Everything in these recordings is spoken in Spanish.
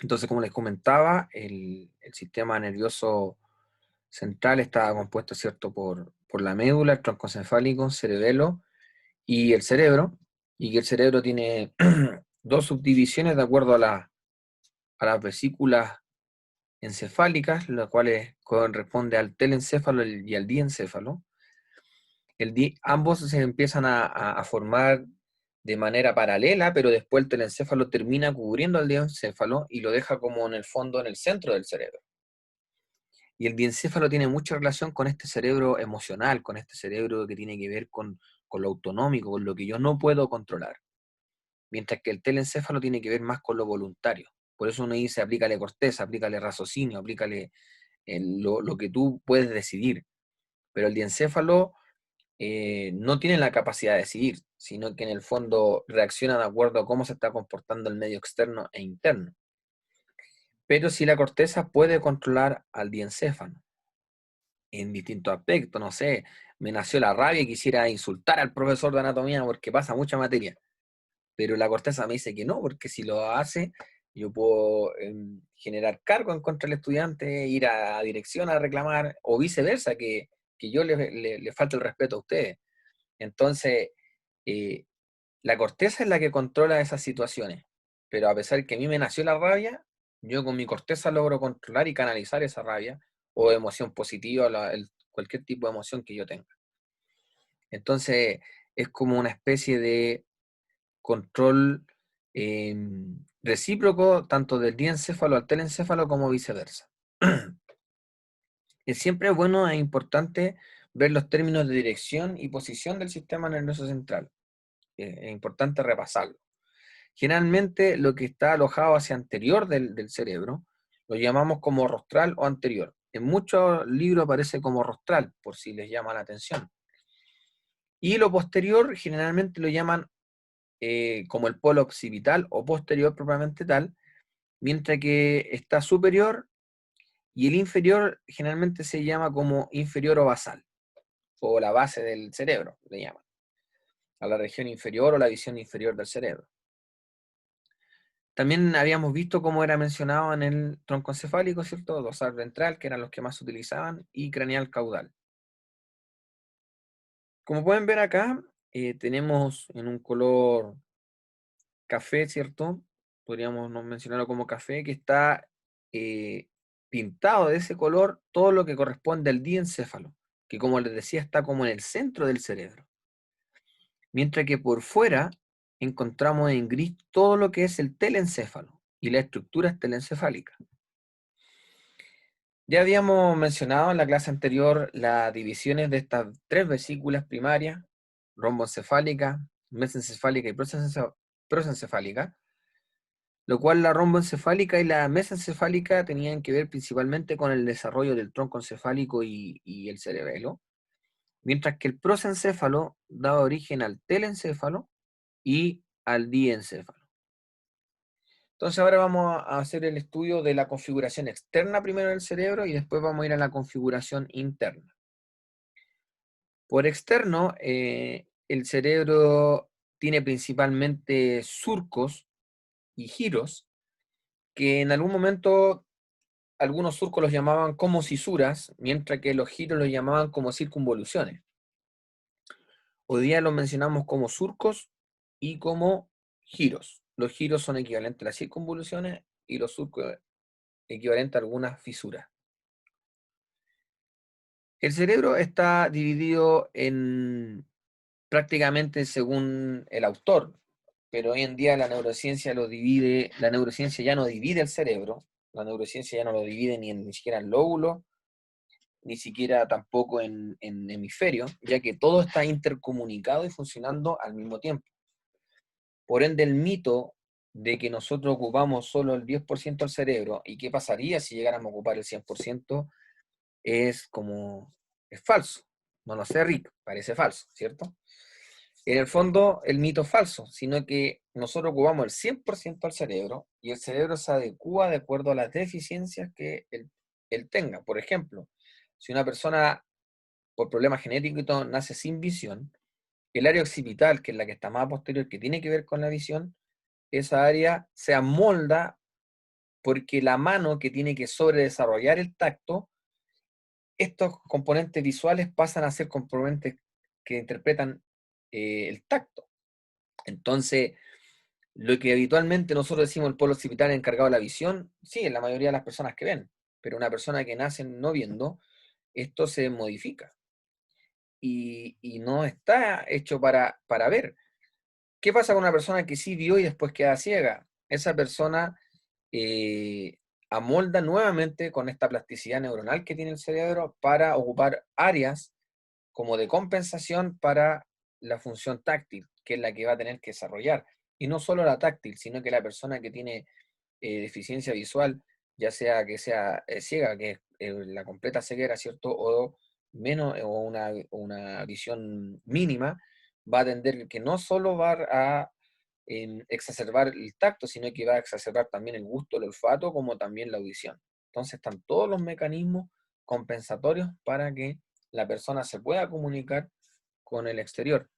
Entonces, como les comentaba, el sistema nervioso central está compuesto, ¿cierto?, por la médula, el tronco encefálico, cerebelo y el cerebro, y que el cerebro tiene dos subdivisiones de acuerdo a las vesículas encefálicas, las cuales corresponde al telencéfalo y al diencéfalo. Ambos se empiezan a formar de manera paralela, pero después el telencéfalo termina cubriendo al diencéfalo y lo deja como en el fondo, en el centro del cerebro. Y el diencéfalo tiene mucha relación con este cerebro emocional, con este cerebro que tiene que ver con lo autonómico, con lo que yo no puedo controlar. Mientras que el telencéfalo tiene que ver más con lo voluntario. Por eso uno dice, aplícale corteza, aplícale raciocinio, aplícale lo que tú puedes decidir. Pero el diencéfalo no tiene la capacidad de decidir, sino que en el fondo reacciona de acuerdo a cómo se está comportando el medio externo e interno. Pero si la corteza puede controlar al diencéfalo en distintos aspectos, no sé, me nació la rabia y quisiera insultar al profesor de anatomía porque pasa mucha materia, pero la corteza me dice que no, porque si lo hace, yo puedo generar cargo en contra del estudiante, ir a dirección a reclamar, o viceversa, que yo le falte el respeto a ustedes. Entonces, eh, la corteza es la que controla esas situaciones, pero a pesar que a mí me nació la rabia, yo con mi corteza logro controlar y canalizar esa rabia o emoción positiva, cualquier tipo de emoción que yo tenga. Entonces, es como una especie de control eh, recíproco tanto del diencéfalo al telencéfalo como viceversa. Es siempre bueno e importante ver los términos de dirección y posición del sistema nervioso central. Es importante repasarlo. Generalmente lo que está alojado hacia anterior del cerebro lo llamamos como rostral o anterior. En muchos libros aparece como rostral, por si les llama la atención. Y lo posterior generalmente lo llaman como el polo occipital o posterior propiamente tal, mientras que está superior y el inferior generalmente se llama como inferior o basal, o la base del cerebro, le llaman, a la región inferior o la visión inferior del cerebro. También habíamos visto cómo era mencionado en el tronco encefálico, ¿cierto? Dorsal ventral, que eran los que más se utilizaban, y craneal caudal. Como pueden ver acá, tenemos en un color café, ¿cierto? Podríamos mencionarlo como café, que está eh, pintado de ese color todo lo que corresponde al diencéfalo, que como les decía está como en el centro del cerebro. Mientras que por fuera encontramos en gris todo lo que es el telencéfalo y la estructura telencefálica. Ya habíamos mencionado en la clase anterior las divisiones de estas tres vesículas primarias, romboencefálica, mesencefálica y prosencefálica, lo cual la romboencefálica y la mesencefálica tenían que ver principalmente con el desarrollo del tronco encefálico y el cerebelo, mientras que el prosencéfalo daba origen al telencéfalo y al diencéfalo. Entonces ahora vamos a hacer el estudio de la configuración externa primero del cerebro y después vamos a ir a la configuración interna. Por externo, el cerebro tiene principalmente surcos y giros, que en algún momento algunos surcos los llamaban como cisuras, mientras que los giros los llamaban como circunvoluciones. Hoy día los mencionamos como surcos y como giros. Los giros son equivalentes a las circunvoluciones y los surcos equivalentes a algunas fisuras. El cerebro está dividido en prácticamente según el autor, pero hoy en día la neurociencia la neurociencia ya no divide el cerebro, la neurociencia ya no lo divide ni siquiera en lóbulos, ni siquiera tampoco en hemisferio, ya que todo está intercomunicado y funcionando al mismo tiempo. Por ende, el mito de que nosotros ocupamos solo el 10% del cerebro y qué pasaría si llegáramos a ocupar el 100% es falso. No lo sé, Rick, parece falso, ¿cierto? En el fondo, el mito es falso, sino que nosotros ocupamos el 100% del cerebro y el cerebro se adecua de acuerdo a las deficiencias que él tenga. Por ejemplo, si una persona por problemas genéticos y todo nace sin visión, el área occipital, que es la que está más posterior, que tiene que ver con la visión, esa área se amolda porque la mano que tiene que sobredesarrollar el tacto, estos componentes visuales pasan a ser componentes que interpretan el tacto. Entonces, lo que habitualmente nosotros decimos el polo occipital encargado de la visión, sí, en la mayoría de las personas que ven, pero una persona que nace no viendo, esto se modifica y no está hecho para ver. ¿Qué pasa con una persona que sí vio y después queda ciega? Esa persona eh, amolda nuevamente con esta plasticidad neuronal que tiene el cerebro para ocupar áreas como de compensación para la función táctil, que es la que va a tener que desarrollar. Y no solo la táctil, sino que la persona que tiene deficiencia visual, ya sea que sea ciega, que es la completa ceguera, ¿cierto? O menos, o una visión mínima, va a tender que no solo va a exacerbar el tacto, sino que va a exacerbar también el gusto, el olfato, como también la audición. Entonces están todos los mecanismos compensatorios para que la persona se pueda comunicar con el exterior.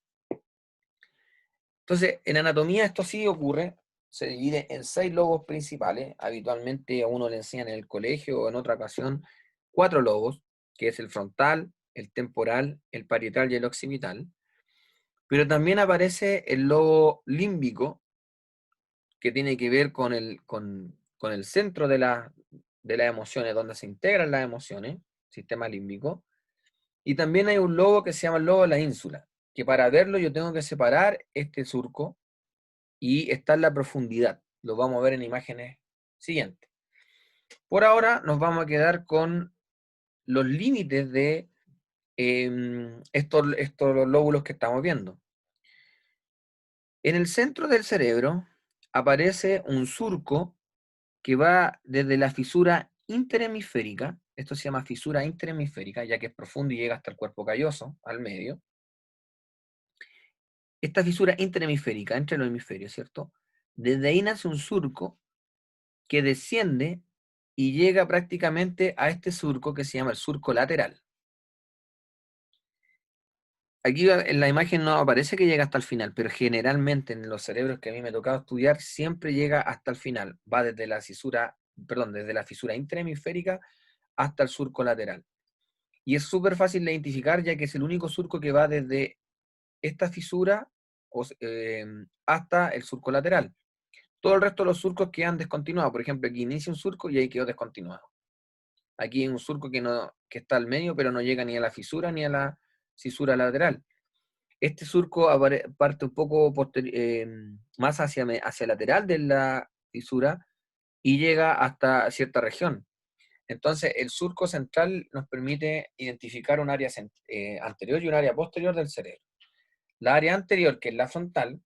Entonces, en anatomía esto sí ocurre, se divide en 6 lobos principales, habitualmente a uno le enseñan en el colegio o en otra ocasión 4 lobos, que es el frontal, el temporal, el parietal y el occipital, pero también aparece el lobo límbico, que tiene que ver con el centro de las emociones, donde se integran las emociones, sistema límbico, y también hay un lobo que se llama el lobo de la ínsula, que para verlo yo tengo que separar este surco y está en la profundidad. Lo vamos a ver en imágenes siguientes. Por ahora nos vamos a quedar con los límites de estos lóbulos que estamos viendo. En el centro del cerebro aparece un surco que va desde la fisura interhemisférica, esto se llama fisura interhemisférica, ya que es profundo y llega hasta el cuerpo calloso, al medio. Esta fisura interhemisférica, entre los hemisferios, ¿cierto? Desde ahí nace un surco que desciende y llega prácticamente a este surco que se llama el surco lateral. Aquí en la imagen no aparece que llega hasta el final, pero generalmente en los cerebros que a mí me ha tocado estudiar siempre llega hasta el final. Va desde la fisura, perdón, desde la fisura interhemisférica hasta el surco lateral. Y es súper fácil de identificar ya que es el único surco que va desde esta fisura hasta el surco lateral. Todo el resto de los surcos quedan descontinuados. Por ejemplo, aquí inicia un surco y ahí quedó descontinuado. Aquí hay un surco que está al medio, pero no llega ni a la fisura ni a la fisura lateral. Este surco parte un poco más hacia lateral de la fisura y llega hasta cierta región. Entonces, el surco central nos permite identificar un área anterior y un área posterior del cerebro. La área anterior, que es la frontal,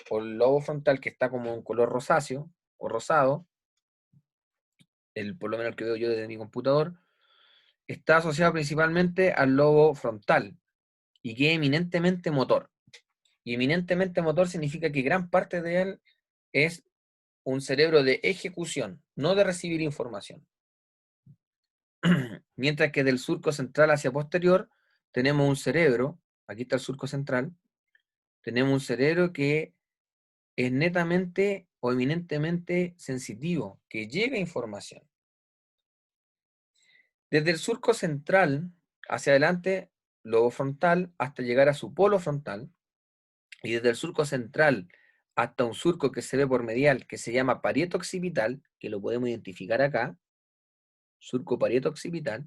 o el lobo frontal, que está como un color rosáceo o rosado, por lo menos el que veo yo desde mi computador, está asociado principalmente al lobo frontal y que es eminentemente motor. Y eminentemente motor significa que gran parte de él es un cerebro de ejecución, no de recibir información. Mientras que del surco central hacia posterior tenemos un cerebro, aquí está el surco central, tenemos un cerebro que es netamente o eminentemente sensitivo, que llega información. Desde el surco central hacia adelante, lobo frontal, hasta llegar a su polo frontal, y desde el surco central hasta un surco que se ve por medial, que se llama parieto occipital, que lo podemos identificar acá, surco parieto occipital,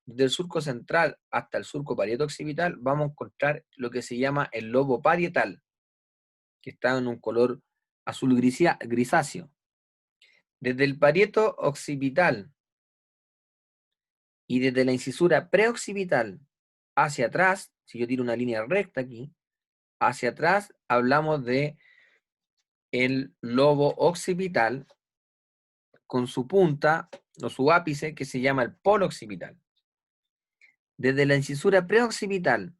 desde el surco central hasta el surco parieto occipital vamos a encontrar lo que se llama el lobo parietal, que está en un color azul grisáceo. Desde el parieto occipital y desde la incisura preoccipital hacia atrás, si yo tiro una línea recta aquí, hacia atrás hablamos de el lobo occipital con su punta o su ápice que se llama el polo occipital. Desde la incisura preoccipital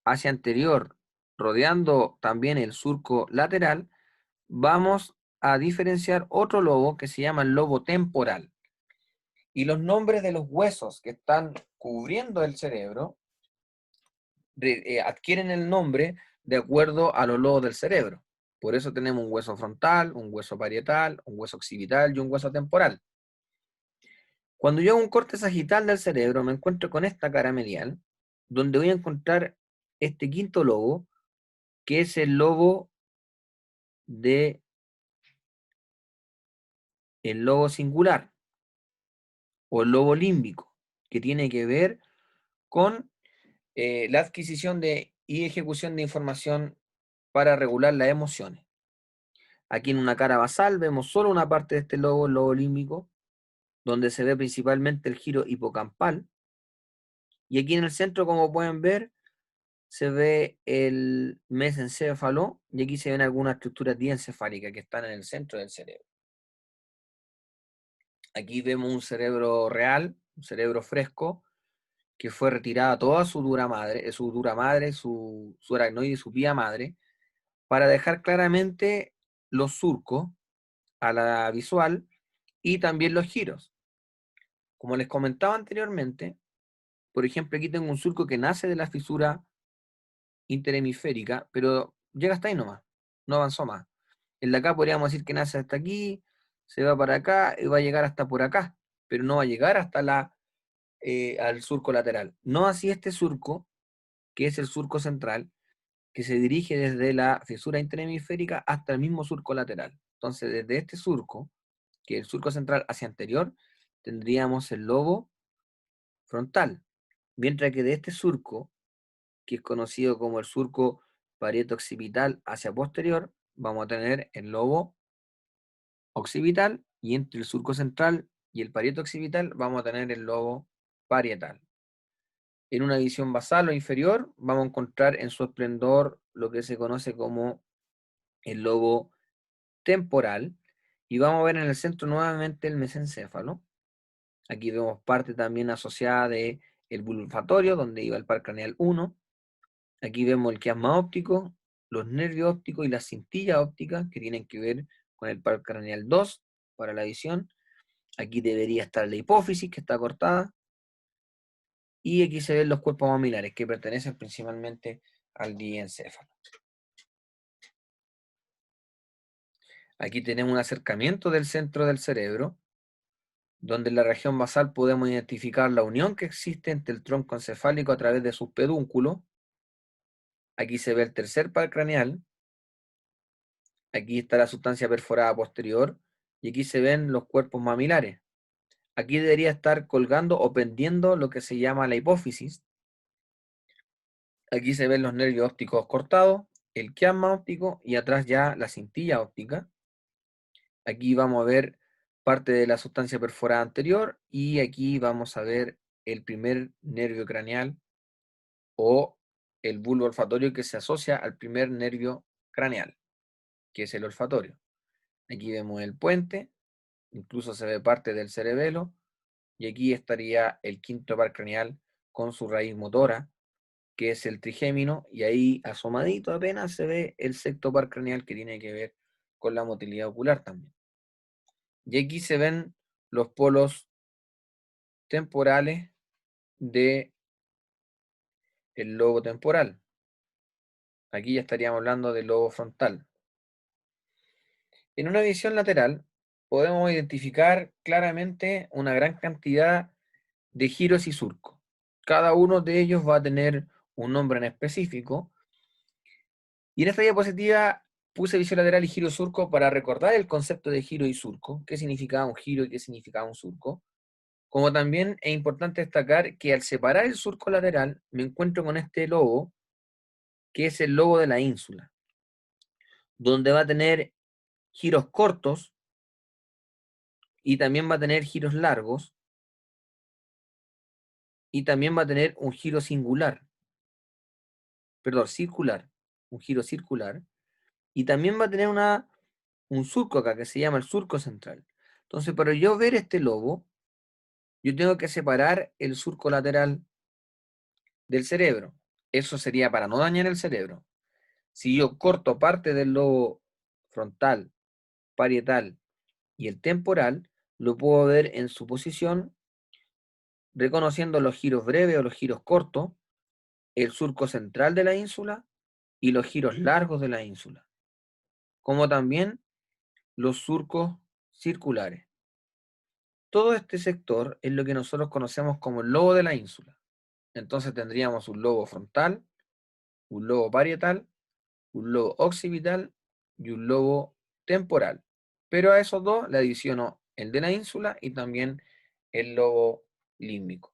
hacia anterior, rodeando también el surco lateral, vamos a diferenciar otro lobo que se llama el lobo temporal. Y los nombres de los huesos que están cubriendo el cerebro adquieren el nombre de acuerdo a los lobos del cerebro. Por eso tenemos un hueso frontal, un hueso parietal, un hueso occipital y un hueso temporal. Cuando yo hago un corte sagital del cerebro, me encuentro con esta cara medial, donde voy a encontrar este quinto lobo, que es el lobo el lobo singular o el lobo límbico, que tiene que ver con la adquisición y ejecución de información para regular las emociones. Aquí en una cara basal vemos solo una parte de este lobo, el lobo límbico, donde se ve principalmente el giro hipocampal. Y aquí en el centro, como pueden ver, se ve el mesencéfalo y aquí se ven algunas estructuras diencefálicas que están en el centro del cerebro. Aquí vemos un cerebro real, un cerebro fresco, que fue retirada toda su aracnoide y su vía madre, para dejar claramente los surcos a la visual y también los giros. Como les comentaba anteriormente, por ejemplo, aquí tengo un surco que nace de la fisura interhemisférica, pero llega hasta ahí nomás, no avanzó más. El de acá podríamos decir que nace hasta aquí, se va para acá y va a llegar hasta por acá, pero no va a llegar hasta al surco lateral. No así este surco, que es el surco central, que se dirige desde la fisura interhemisférica hasta el mismo surco lateral. Entonces, desde este surco, que es el surco central hacia anterior, tendríamos el lobo frontal, mientras que de este surco, que es conocido como el surco parieto-occipital hacia posterior, vamos a tener el lobo occipital, y entre el surco central y el parieto-occipital vamos a tener el lobo parietal. En una visión basal o inferior vamos a encontrar en su esplendor lo que se conoce como el lobo temporal, y vamos a ver en el centro nuevamente el mesencéfalo. Aquí vemos parte también asociada de el bulbo olfatorio, donde iba el par craneal 1. Aquí vemos el quiasma óptico, los nervios ópticos y las cintillas ópticas que tienen que ver con el par craneal 2 para la visión. Aquí debería estar la hipófisis, que está cortada. Y aquí se ven los cuerpos mamilares, que pertenecen principalmente al diencéfalo. Aquí tenemos un acercamiento del centro del cerebro, donde en la región basal podemos identificar la unión que existe entre el tronco encefálico a través de sus pedúnculos. Aquí se ve el tercer par craneal. Aquí está la sustancia perforada posterior. Y aquí se ven los cuerpos mamilares. Aquí debería estar colgando o pendiendo lo que se llama la hipófisis. Aquí se ven los nervios ópticos cortados, el quiasma óptico y atrás ya la cintilla óptica. Aquí vamos a ver parte de la sustancia perforada anterior y aquí vamos a ver el primer nervio craneal o el bulbo olfatorio que se asocia al primer nervio craneal, que es el olfatorio. Aquí vemos el puente, incluso se ve parte del cerebelo, y aquí estaría el quinto par craneal con su raíz motora, que es el trigémino, y ahí asomadito apenas se ve el sexto par craneal que tiene que ver con la motilidad ocular también. Y aquí se ven los polos temporales del lobo temporal. Aquí ya estaríamos hablando del lobo frontal. En una visión lateral podemos identificar claramente una gran cantidad de giros y surcos. Cada uno de ellos va a tener un nombre en específico. Y en esta diapositiva puse visión lateral y giro y surco para recordar el concepto de giro y surco, qué significaba un giro y qué significaba un surco. Como también es importante destacar que al separar el surco lateral me encuentro con este lobo, que es el lobo de la ínsula, donde va a tener giros cortos y también va a tener giros largos y también va a tener un giro singular, perdón, circular, un giro circular, y también va a tener un surco acá que se llama el surco central. Entonces, para yo ver este lobo, yo tengo que separar el surco lateral del cerebro. Eso sería para no dañar el cerebro. Si yo corto parte del lobo frontal, parietal y el temporal, lo puedo ver en su posición, reconociendo los giros breves o los giros cortos, el surco central de la ínsula y los giros largos de la ínsula, como también los surcos circulares. Todo este sector es lo que nosotros conocemos como el lobo de la ínsula. Entonces tendríamos un lobo frontal, un lobo parietal, un lobo occipital y un lobo temporal. Pero a esos dos le adiciono el de la ínsula y también el lobo límbico.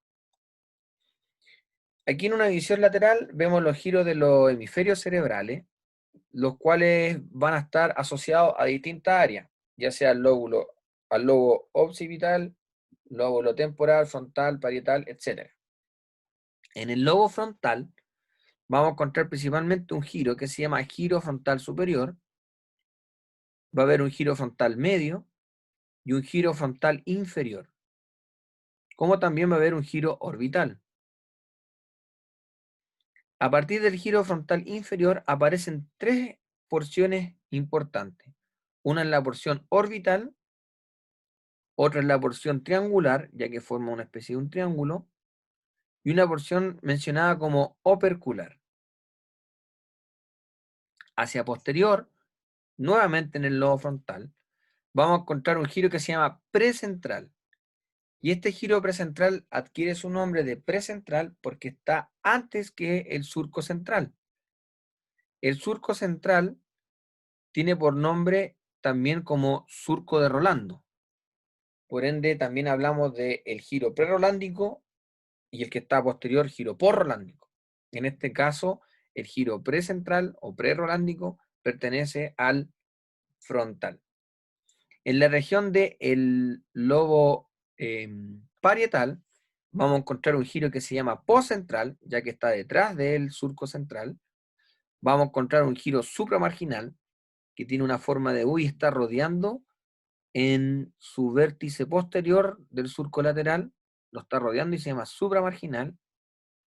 Aquí en una visión lateral vemos los giros de los hemisferios cerebrales, los cuales van a estar asociados a distintas áreas, ya sea al lobo occipital, lóbulo temporal, frontal, parietal, etc. En el lobo frontal vamos a encontrar principalmente un giro que se llama giro frontal superior, va a haber un giro frontal medio y un giro frontal inferior, como también va a haber un giro orbital. A partir del giro frontal inferior aparecen tres porciones importantes. Una es la porción orbital, otra es la porción triangular, ya que forma una especie de un triángulo, y una porción mencionada como opercular. Hacia posterior, nuevamente en el lobo frontal, vamos a encontrar un giro que se llama precentral. Y este giro precentral adquiere su nombre de precentral porque está antes que el surco central. El surco central tiene por nombre también como surco de Rolando. Por ende, también hablamos del giro prerolándico y el que está posterior, giro porrolándico. En este caso, el giro precentral o prerolándico pertenece al frontal. En la región del lobo parietal, vamos a encontrar un giro que se llama poscentral, ya que está detrás del surco central. Vamos a encontrar un giro supramarginal, que tiene una forma de U y está rodeando en su vértice posterior del surco lateral, lo está rodeando y se llama supramarginal.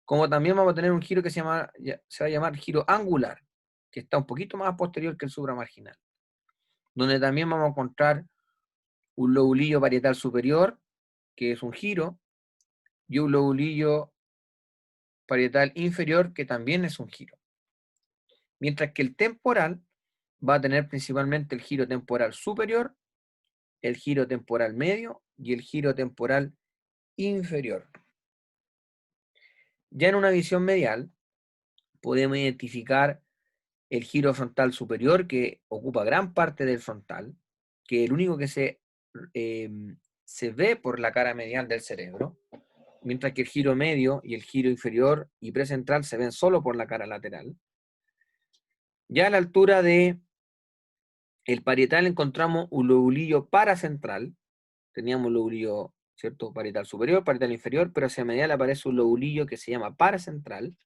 Como también vamos a tener un giro que se va a llamar giro angular, que está un poquito más posterior que el supramarginal, donde también vamos a encontrar un lobulillo parietal superior, que es un giro, y un lobulillo parietal inferior, que también es un giro. Mientras que el temporal va a tener principalmente el giro temporal superior, el giro temporal medio y el giro temporal inferior. Ya en una visión medial, podemos identificar el giro frontal superior, que ocupa gran parte del frontal, que es el único que se ve por la cara medial del cerebro, mientras que el giro medio y el giro inferior y precentral se ven solo por la cara lateral. Ya a la altura de el parietal encontramos un lobulillo paracentral, teníamos un lobulillo, ¿cierto? Parietal superior, parietal inferior, pero hacia medial aparece un lobulillo que se llama paracentral,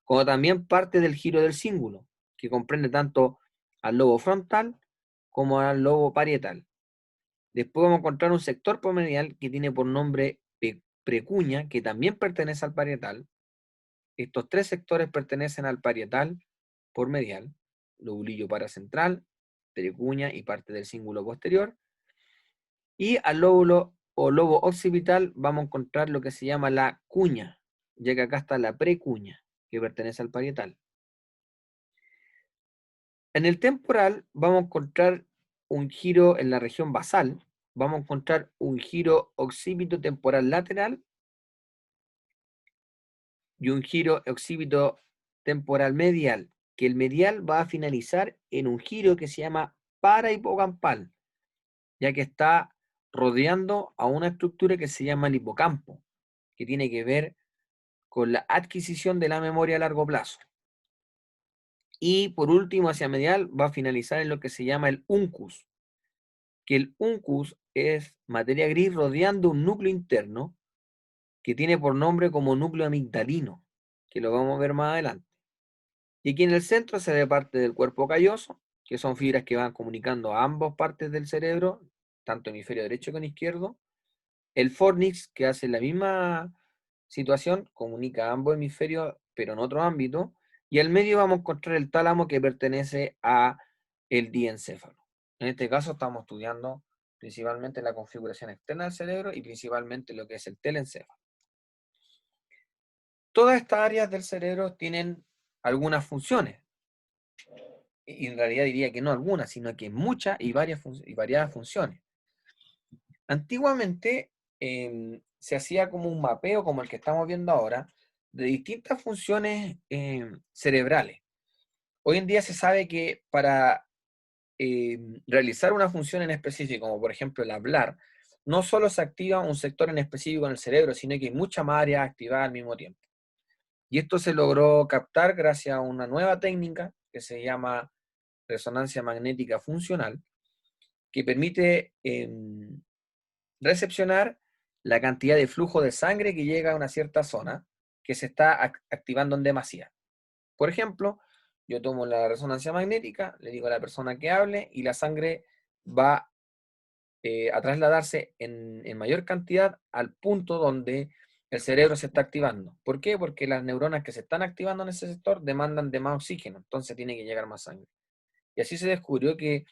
como también parte del giro del cíngulo, que comprende tanto al lobo frontal como al lobo parietal. Después vamos a encontrar un sector pomedial que tiene por nombre precuña, que también pertenece al parietal. Estos tres sectores pertenecen al parietal por medial, lobulillo paracentral, precuña y parte del cíngulo posterior. Y al lóbulo o lobo occipital vamos a encontrar lo que se llama la cuña, ya que acá está la precuña, que pertenece al parietal. En el temporal vamos a encontrar un giro en la región basal, vamos a encontrar un giro occipito temporal lateral y un giro occipito temporal medial, que el medial va a finalizar en un giro que se llama parahipocampal, ya que está rodeando a una estructura que se llama el hipocampo, que tiene que ver con la adquisición de la memoria a largo plazo. Y por último, hacia medial, va a finalizar en lo que se llama el uncus, que el uncus es materia gris rodeando un núcleo interno que tiene por nombre como núcleo amigdalino, que lo vamos a ver más adelante. Y aquí en el centro se ve parte del cuerpo calloso, que son fibras que van comunicando a ambas partes del cerebro, tanto hemisferio derecho como izquierdo. El fornix, que hace la misma situación, comunica a ambos hemisferios, pero en otro ámbito. Y al medio vamos a encontrar el tálamo, que pertenece a el diencéfalo. En este caso estamos estudiando principalmente la configuración externa del cerebro y principalmente lo que es el telencéfalo. Todas estas áreas del cerebro tienen algunas funciones. Y en realidad diría que no algunas, sino que muchas y variadas funciones. Antiguamente se hacía como un mapeo, como el que estamos viendo ahora, de distintas funciones cerebrales. Hoy en día se sabe que para realizar una función en específico, como por ejemplo el hablar, no solo se activa un sector en específico en el cerebro, sino que hay muchas más áreas activadas al mismo tiempo. Y esto se logró captar gracias a una nueva técnica que se llama resonancia magnética funcional, que permite recepcionar la cantidad de flujo de sangre que llega a una cierta zona que se está activando en demasía. Por ejemplo, yo tomo la resonancia magnética, le digo a la persona que hable y la sangre va a trasladarse en mayor cantidad al punto donde el cerebro se está activando. ¿Por qué? Porque las neuronas que se están activando en ese sector demandan de más oxígeno, entonces tiene que llegar más sangre. Y así se descubrió que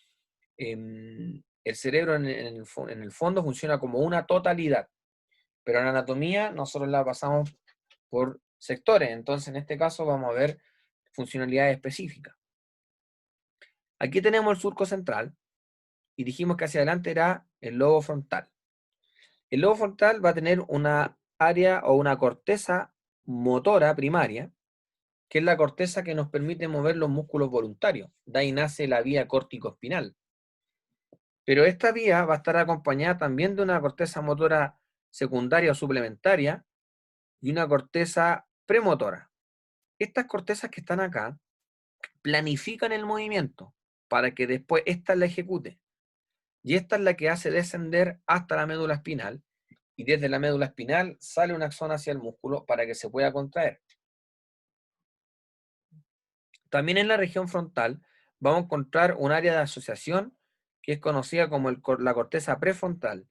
el cerebro en el fondo funciona como una totalidad, pero en anatomía nosotros la pasamos por sectores, entonces en este caso vamos a ver funcionalidades específicas. Aquí tenemos el surco central y dijimos que hacia adelante era el lobo frontal. El lobo frontal va a tener una área o una corteza motora primaria, que es la corteza que nos permite mover los músculos voluntarios. De ahí nace la vía córtico-espinal. Pero esta vía va a estar acompañada también de una corteza motora secundaria o suplementaria y una corteza premotora. Estas cortezas que están acá planifican el movimiento para que después esta la ejecute. Y esta es la que hace descender hasta la médula espinal, y desde la médula espinal sale un axón hacia el músculo para que se pueda contraer. También en la región frontal vamos a encontrar un área de asociación que es conocida como la corteza prefrontal.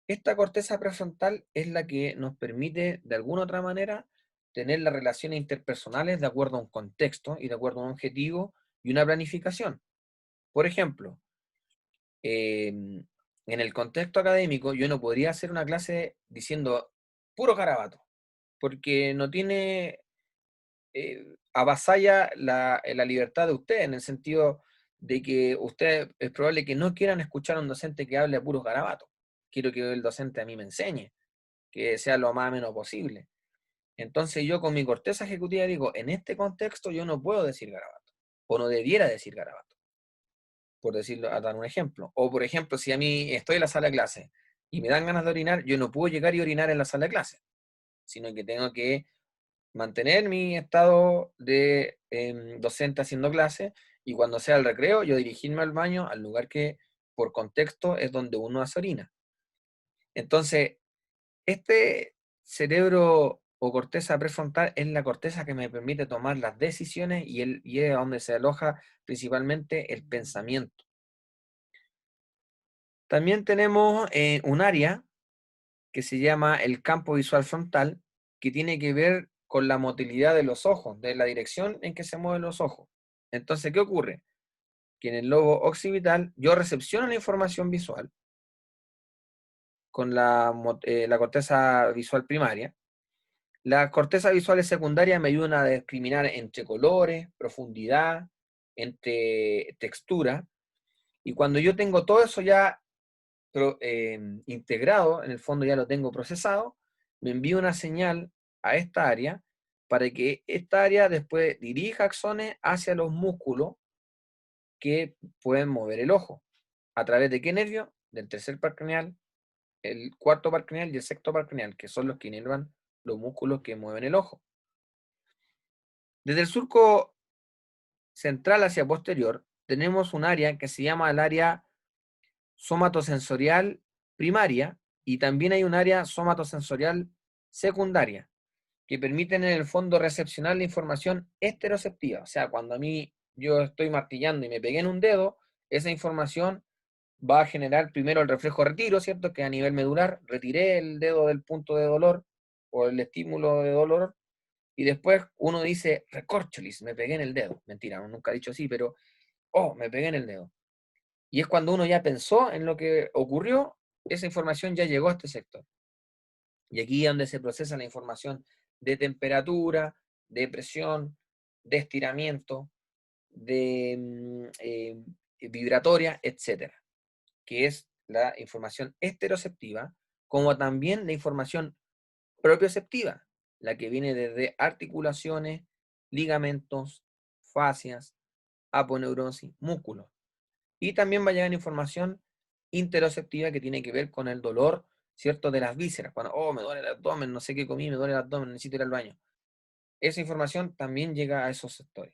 Esta corteza prefrontal es la que nos permite, de alguna otra manera, tener las relaciones interpersonales de acuerdo a un contexto y de acuerdo a un objetivo y una planificación. Por ejemplo, en el contexto académico yo no podría hacer una clase diciendo puro garabato, porque no tiene, avasalla la libertad de usted, en el sentido de que usted es probable que no quieran escuchar a un docente que hable a puros garabatos. Quiero que el docente a mí me enseñe, que sea lo más menos posible. Entonces yo con mi corteza ejecutiva digo, en este contexto yo no puedo decir garabato, o no debiera decir garabato, por decirlo, a dar un ejemplo. O por ejemplo, si a mí estoy en la sala de clase y me dan ganas de orinar, yo no puedo llegar y orinar en la sala de clase, sino que tengo que mantener mi estado de docente haciendo clase, y cuando sea el recreo, yo dirigirme al baño, al lugar que por contexto es donde uno hace orina. Entonces, este cerebro o corteza prefrontal es la corteza que me permite tomar las decisiones, y es donde se aloja principalmente el pensamiento. También tenemos un área que se llama el campo visual frontal, que tiene que ver con la motilidad de los ojos, de la dirección en que se mueven los ojos. Entonces, ¿qué ocurre? Que en el lobo occipital yo recepciono la información visual con la corteza visual primaria. Las cortezas visuales secundarias me ayudan a discriminar entre colores, profundidad, entre textura, y cuando yo tengo todo eso ya integrado, en el fondo ya lo tengo procesado, me envío una señal a esta área para que esta área después dirija axones hacia los músculos que pueden mover el ojo. ¿A través de qué nervio? Del tercer par craneal, el cuarto par craneal y el sexto par craneal, que son los que inervan los músculos que mueven el ojo. Desde el surco central hacia posterior tenemos un área que se llama el área somatosensorial primaria, y también hay un área somatosensorial secundaria, que permiten en el fondo recepcionar la información esteroceptiva. O sea, cuando a mí yo estoy martillando y me pegué en un dedo, esa información va a generar primero el reflejo retiro, ¿cierto? Que a nivel medular retiré el dedo del punto de dolor o el estímulo de dolor, y después uno dice, recorcholis, me pegué en el dedo. Mentira, uno nunca ha dicho así, pero, oh, me pegué en el dedo. Y es cuando uno ya pensó en lo que ocurrió, esa información ya llegó a este sector. Y aquí es donde se procesa la información de temperatura, de presión, de estiramiento, de vibratoria, etcétera, que es la información esteroceptiva, como también la información propioceptiva, la que viene desde articulaciones, ligamentos, fascias, aponeurosis, músculos. Y también va a llegar información interoceptiva que tiene que ver con el dolor, ¿cierto? De las vísceras. Cuando, oh, me duele el abdomen, no sé qué comí, me duele el abdomen, necesito ir al baño. Esa información también llega a esos sectores.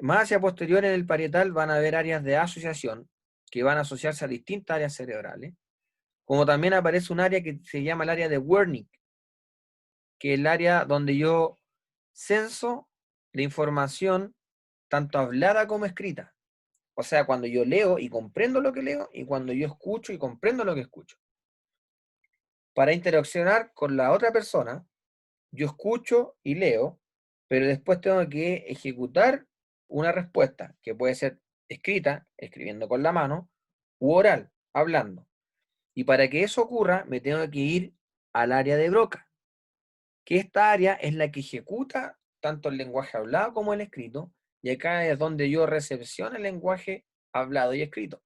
Más hacia posterior en el parietal van a haber áreas de asociación que van a asociarse a distintas áreas cerebrales, como también aparece un área que se llama el área de Wernicke, que es el área donde yo censo la información tanto hablada como escrita. O sea, cuando yo leo y comprendo lo que leo, y cuando yo escucho y comprendo lo que escucho. Para interaccionar con la otra persona, yo escucho y leo, pero después tengo que ejecutar una respuesta, que puede ser escrita, escribiendo con la mano, u oral, hablando. Y para que eso ocurra, me tengo que ir al área de Broca, que esta área es la que ejecuta tanto el lenguaje hablado como el escrito, y acá es donde yo recepciono el lenguaje hablado y escrito.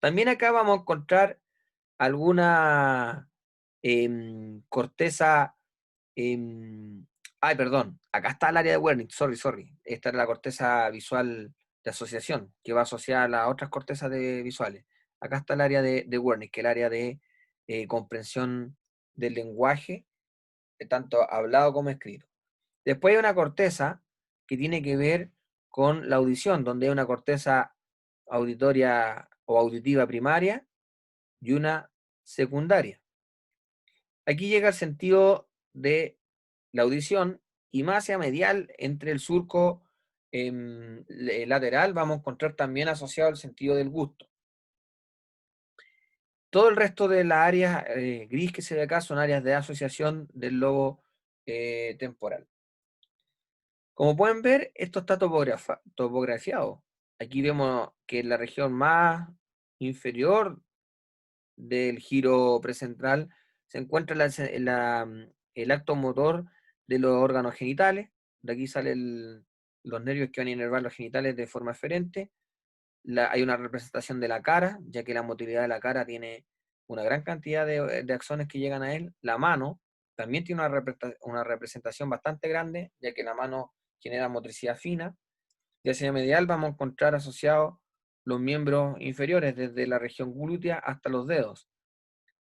También acá vamos a encontrar alguna corteza. Ay, perdón, acá está el área de Wernicke, sorry. Esta es la corteza visual de asociación, que va asociada a las otras cortezas visuales. Acá está el área de Wernicke, que es el área de comprensión del lenguaje, tanto hablado como escrito. Después hay una corteza que tiene que ver con la audición, donde hay una corteza auditoria o auditiva primaria y una secundaria. Aquí llega el sentido de la audición y más hacia medial entre el surco lateral vamos a encontrar también asociado el sentido del gusto. Todo el resto de las áreas gris que se ve acá son áreas de asociación del lobo temporal. Como pueden ver, esto está topografiado. Aquí vemos que en la región más inferior del giro precentral se encuentra el acto motor de los órganos genitales. De aquí salen los nervios que van a inervar los genitales de forma eferente. Hay una representación de la cara, ya que la motilidad de la cara tiene una gran cantidad de axones que llegan a él. La mano también tiene una representación bastante grande, ya que la mano genera motricidad fina. Y hacia medial vamos a encontrar asociados los miembros inferiores, desde la región glútea hasta los dedos.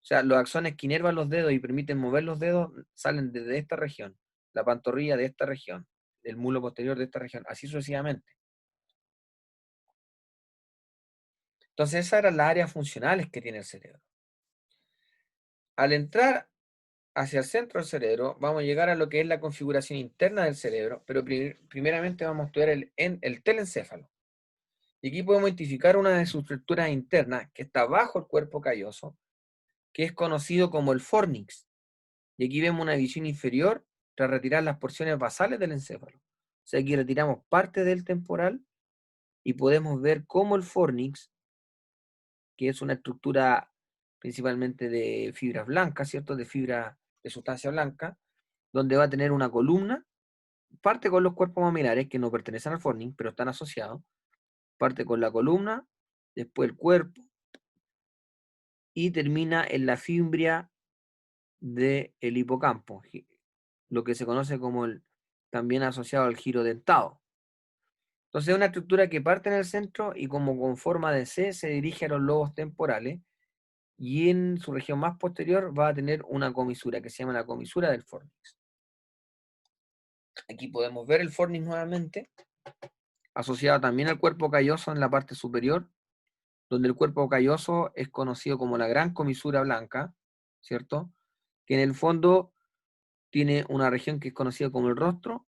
O sea, los axones que inervan los dedos y permiten mover los dedos salen desde esta región, la pantorrilla de esta región, el muslo posterior de esta región, así sucesivamente. Entonces, esas eran las áreas funcionales que tiene el cerebro. Al entrar hacia el centro del cerebro, vamos a llegar a lo que es la configuración interna del cerebro, pero primeramente vamos a estudiar el telencéfalo. Y aquí podemos identificar una de sus estructuras internas que está bajo el cuerpo calloso, que es conocido como el fornix. Y aquí vemos una división inferior tras retirar las porciones basales del encéfalo. O sea, aquí retiramos parte del temporal y podemos ver cómo el fornix, que es una estructura principalmente de fibras blancas, ¿cierto? De fibra de sustancia blanca, donde va a tener una columna, parte con los cuerpos mamilares que no pertenecen al fornix, pero están asociados, parte con la columna, después el cuerpo, y termina en la fimbria del hipocampo, lo que se conoce como también asociado al giro dentado. Entonces es una estructura que parte en el centro y como con forma de C se dirige a los lobos temporales y en su región más posterior va a tener una comisura que se llama la comisura del fornix. Aquí podemos ver el fornix nuevamente, asociado también al cuerpo calloso en la parte superior, donde el cuerpo calloso es conocido como la gran comisura blanca, ¿cierto? Que en el fondo tiene una región que es conocida como el rostro,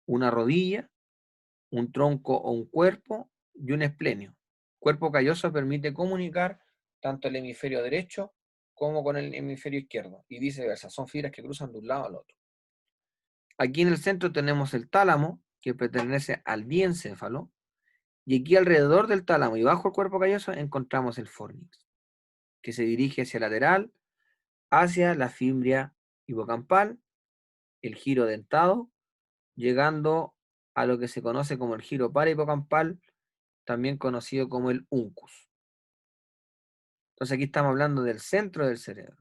una rodilla, un tronco o un cuerpo y un esplenio. Cuerpo calloso permite comunicar tanto el hemisferio derecho como con el hemisferio izquierdo y viceversa. Son fibras que cruzan de un lado al otro. Aquí en el centro tenemos el tálamo, que pertenece al diencéfalo, y aquí alrededor del tálamo y bajo el cuerpo calloso encontramos el fornix, que se dirige hacia lateral, hacia la fimbria hipocampal, el giro dentado, llegando a lo que se conoce como el giro parahipocampal, también conocido como el uncus. Entonces aquí estamos hablando del centro del cerebro.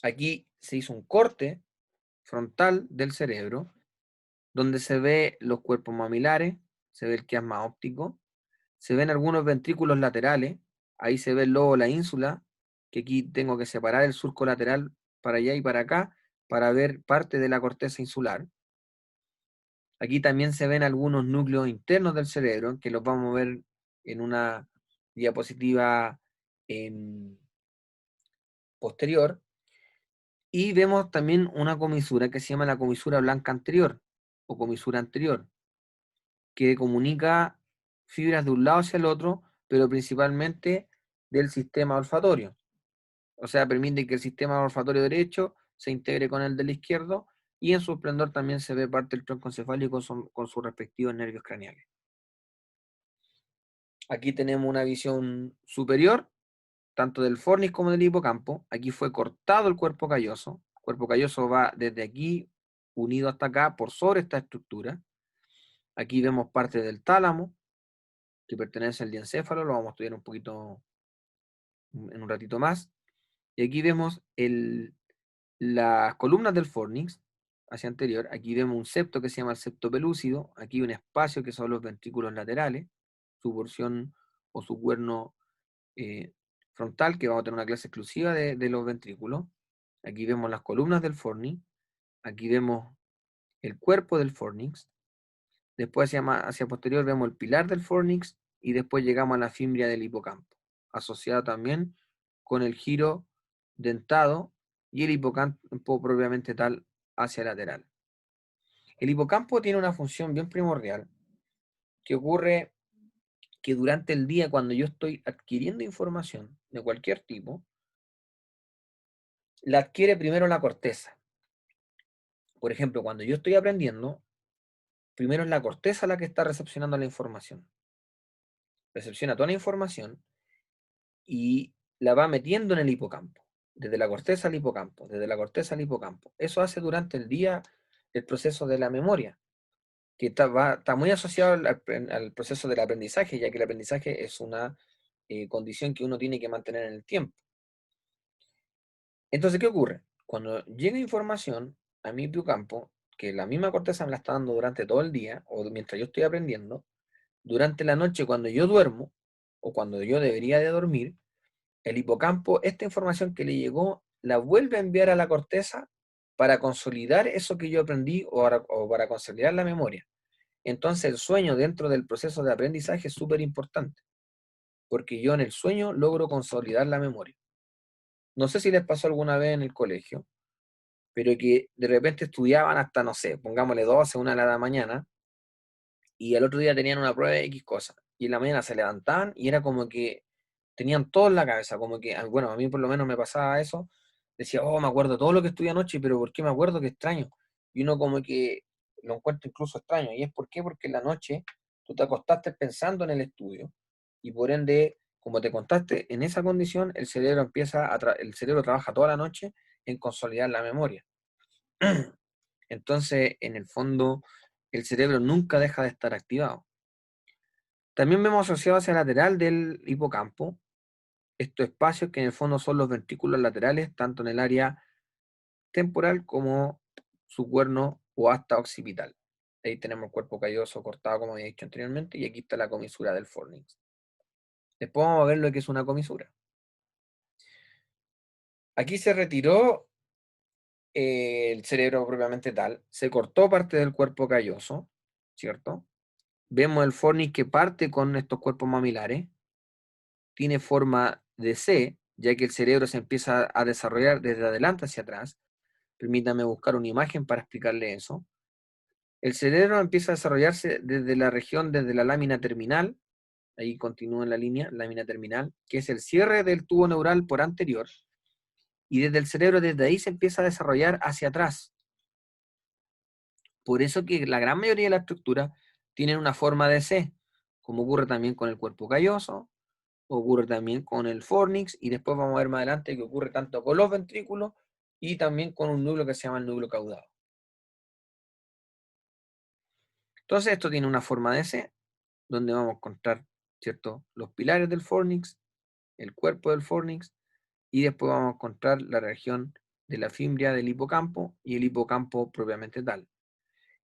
Aquí se hizo un corte frontal del cerebro, donde se ve los cuerpos mamilares, se ve el quiasma óptico, se ven algunos ventrículos laterales, ahí se ve el lobo, la ínsula, que aquí tengo que separar el surco lateral para allá y para acá, para ver parte de la corteza insular. Aquí también se ven algunos núcleos internos del cerebro, que los vamos a ver en una diapositiva posterior. Y vemos también una comisura que se llama la comisura blanca anterior, o comisura anterior, que comunica fibras de un lado hacia el otro, pero principalmente del sistema olfatorio. O sea, permite que el sistema olfatorio derecho se integre con el del izquierdo, y en su esplendor también se ve parte del tronco encefálico con sus respectivos nervios craneales. Aquí tenemos una visión superior, tanto del fornix como del hipocampo. Aquí fue cortado el cuerpo calloso. El cuerpo calloso va desde aquí, unido hasta acá, por sobre esta estructura. Aquí vemos parte del tálamo, que pertenece al diencéfalo, lo vamos a estudiar un poquito en un ratito más. Y aquí vemos las columnas del fornix, hacia anterior. Aquí vemos un septo que se llama el septo pelúcido. Aquí un espacio que son los ventrículos laterales, su porción o su cuerno frontal, que vamos a tener una clase exclusiva de los ventrículos. Aquí vemos las columnas del fornix. Aquí vemos el cuerpo del fornix. Después hacia posterior vemos el pilar del fornix y después llegamos a la fimbria del hipocampo, asociada también con el giro dentado y el hipocampo propiamente tal hacia lateral. El hipocampo tiene una función bien primordial, que ocurre que durante el día, cuando yo estoy adquiriendo información de cualquier tipo, la adquiere primero la corteza. Por ejemplo, cuando yo estoy aprendiendo, primero es la corteza la que está recepcionando la información. Recepciona toda la información y la va metiendo en el hipocampo, desde la corteza al hipocampo, desde la corteza al hipocampo. Eso hace durante el día el proceso de la memoria, que está muy asociado al proceso del aprendizaje, ya que el aprendizaje es una condición que uno tiene que mantener en el tiempo. Entonces, ¿qué ocurre? Cuando llega información a mi hipocampo, que la misma corteza me la está dando durante todo el día, o mientras yo estoy aprendiendo, durante la noche cuando yo duermo, o cuando yo debería de dormir, el hipocampo, esta información que le llegó, la vuelve a enviar a la corteza para consolidar eso que yo aprendí o para consolidar la memoria. Entonces el sueño dentro del proceso de aprendizaje es súper importante, porque yo en el sueño logro consolidar la memoria. No sé si les pasó alguna vez en el colegio, pero que de repente estudiaban hasta, no sé, pongámosle 12, 1 de la mañana, y el otro día tenían una prueba de X cosa, y en la mañana se levantaban y era como que tenían todo en la cabeza, como que, bueno, a mí por lo menos me pasaba eso, decía, oh, me acuerdo todo lo que estudié anoche, pero ¿por qué me acuerdo? Qué extraño. Y uno como que lo encuentra incluso extraño, y es ¿por qué? Porque en la noche tú te acostaste pensando en el estudio, y por ende, como te contaste en esa condición, el cerebro el cerebro trabaja toda la noche en consolidar la memoria. Entonces, en el fondo, el cerebro nunca deja de estar activado. También vemos asociado hacia el lateral del hipocampo estos espacios que en el fondo son los ventrículos laterales, tanto en el área temporal como su cuerno o hasta occipital. Ahí tenemos el cuerpo calloso cortado, como había dicho anteriormente, y aquí está la comisura del fornix. Después vamos a ver lo que es una comisura. Aquí se retiró el cerebro propiamente tal, se cortó parte del cuerpo calloso, ¿cierto? Vemos el fornix que parte con estos cuerpos mamilares, tiene forma de C, ya que el cerebro se empieza a desarrollar desde adelante hacia atrás. Permítame buscar una imagen para explicarle eso. El cerebro empieza a desarrollarse desde la región, desde la lámina terminal, ahí continúa en la línea, lámina terminal, que es el cierre del tubo neural por anterior, y desde el cerebro, desde ahí se empieza a desarrollar hacia atrás. Por eso que la gran mayoría de las estructuras tienen una forma de C, como ocurre también con el cuerpo calloso, ocurre también con el fornix, y después vamos a ver más adelante que ocurre tanto con los ventrículos y también con un núcleo que se llama el núcleo caudado. Entonces esto tiene una forma de C, donde vamos a encontrar ¿cierto? Los pilares del fornix, el cuerpo del fornix, y después vamos a encontrar la región de la fimbria del hipocampo y el hipocampo propiamente tal.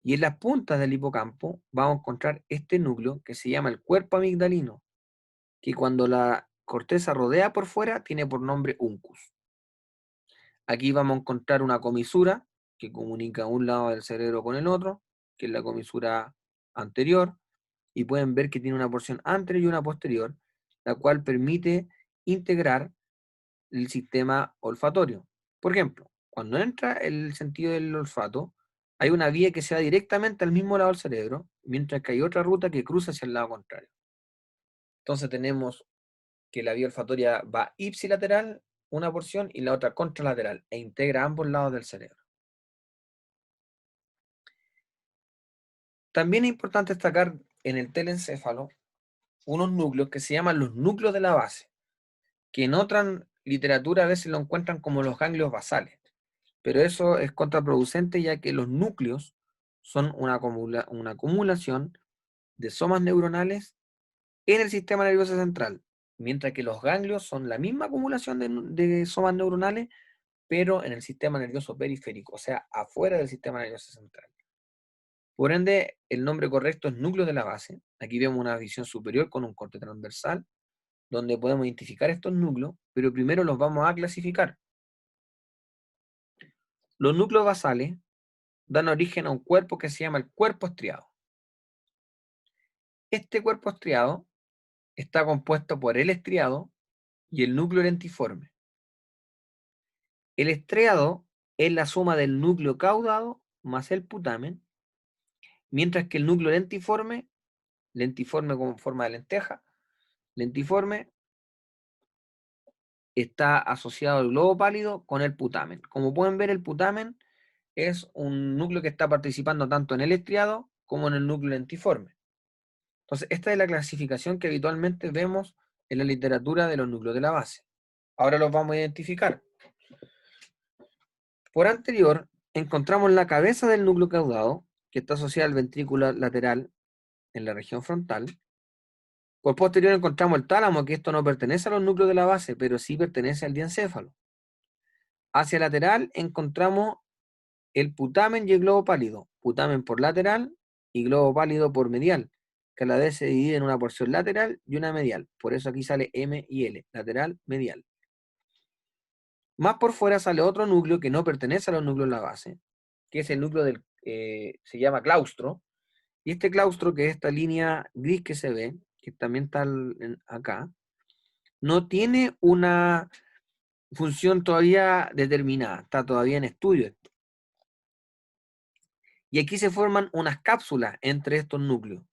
Y en las puntas del hipocampo vamos a encontrar este núcleo que se llama el cuerpo amigdalino, que cuando la corteza rodea por fuera tiene por nombre uncus. Aquí vamos a encontrar una comisura que comunica un lado del cerebro con el otro, que es la comisura anterior, y pueden ver que tiene una porción anterior y una posterior, la cual permite integrar el sistema olfatorio. Por ejemplo, cuando entra el sentido del olfato, hay una vía que se va directamente al mismo lado del cerebro, mientras que hay otra ruta que cruza hacia el lado contrario. Entonces tenemos que la vía olfatoria va ipsilateral, una porción, y la otra contralateral, e integra ambos lados del cerebro. También es importante destacar en el telencéfalo unos núcleos que se llaman los núcleos de la base, que en otra literatura a veces lo encuentran como los ganglios basales, pero eso es contraproducente ya que los núcleos son una acumulación de somas neuronales en el sistema nervioso central, mientras que los ganglios son la misma acumulación de somas neuronales, pero en el sistema nervioso periférico, o sea, afuera del sistema nervioso central. Por ende, el nombre correcto es núcleo de la base. Aquí vemos una visión superior con un corte transversal, donde podemos identificar estos núcleos, pero primero los vamos a clasificar. Los núcleos basales dan origen a un cuerpo que se llama el cuerpo estriado. Este cuerpo estriado está compuesto por el estriado y el núcleo lentiforme. El estriado es la suma del núcleo caudado más el putamen, mientras que el núcleo lentiforme, lentiforme como forma de lenteja, lentiforme está asociado al globo pálido con el putamen. Como pueden ver, el putamen es un núcleo que está participando tanto en el estriado como en el núcleo lentiforme. Entonces, esta es la clasificación que habitualmente vemos en la literatura de los núcleos de la base. Ahora los vamos a identificar. Por anterior, encontramos la cabeza del núcleo caudado, que está asociada al ventrículo lateral en la región frontal. Por posterior encontramos el tálamo, que esto no pertenece a los núcleos de la base, pero sí pertenece al diencéfalo. Hacia lateral encontramos el putamen y el globo pálido. Putamen por lateral y globo pálido por medial, que a la vez se divide en una porción lateral y una medial. Por eso aquí sale M y L, lateral, medial. Más por fuera sale otro núcleo que no pertenece a los núcleos de la base, que es el núcleo del, se llama claustro, y este claustro, que es esta línea gris que se ve, que también está acá, no tiene una función todavía determinada, está todavía en estudio. Y aquí se forman unas cápsulas entre estos núcleos,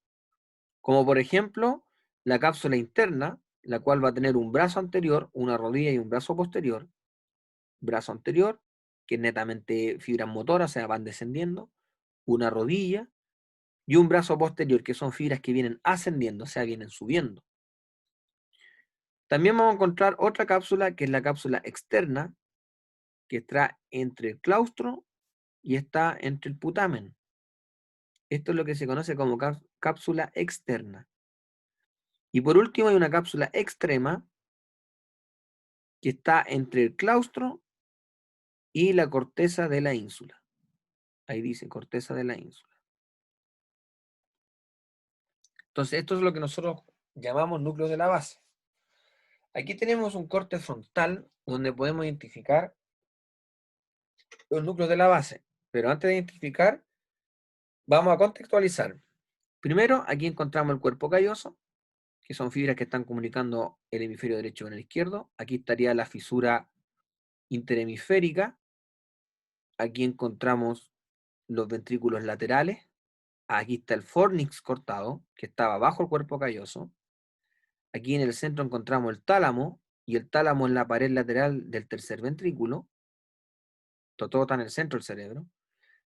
como por ejemplo la cápsula interna, la cual va a tener un brazo anterior, una rodilla y un brazo posterior. Brazo anterior, que es netamente fibras motoras, o sea, van descendiendo, una rodilla y un brazo posterior, que son fibras que vienen ascendiendo, o sea, vienen subiendo. También vamos a encontrar otra cápsula, que es la cápsula externa, que está entre el claustro y está entre el putamen. Esto es lo que se conoce como cápsula externa. Y por último hay una cápsula extrema, que está entre el claustro y la corteza de la ínsula. Ahí dice corteza de la ínsula. Entonces, esto es lo que nosotros llamamos núcleo de la base. Aquí tenemos un corte frontal donde podemos identificar los núcleos de la base. Pero antes de identificar, vamos a contextualizar. Primero, aquí encontramos el cuerpo calloso, que son fibras que están comunicando el hemisferio derecho con el izquierdo. Aquí estaría la fisura interhemisférica. Aquí encontramos los ventrículos laterales. Aquí está el fornix cortado, que estaba bajo el cuerpo calloso. Aquí en el centro encontramos el tálamo, y el tálamo en la pared lateral del tercer ventrículo. Todo está en el centro del cerebro.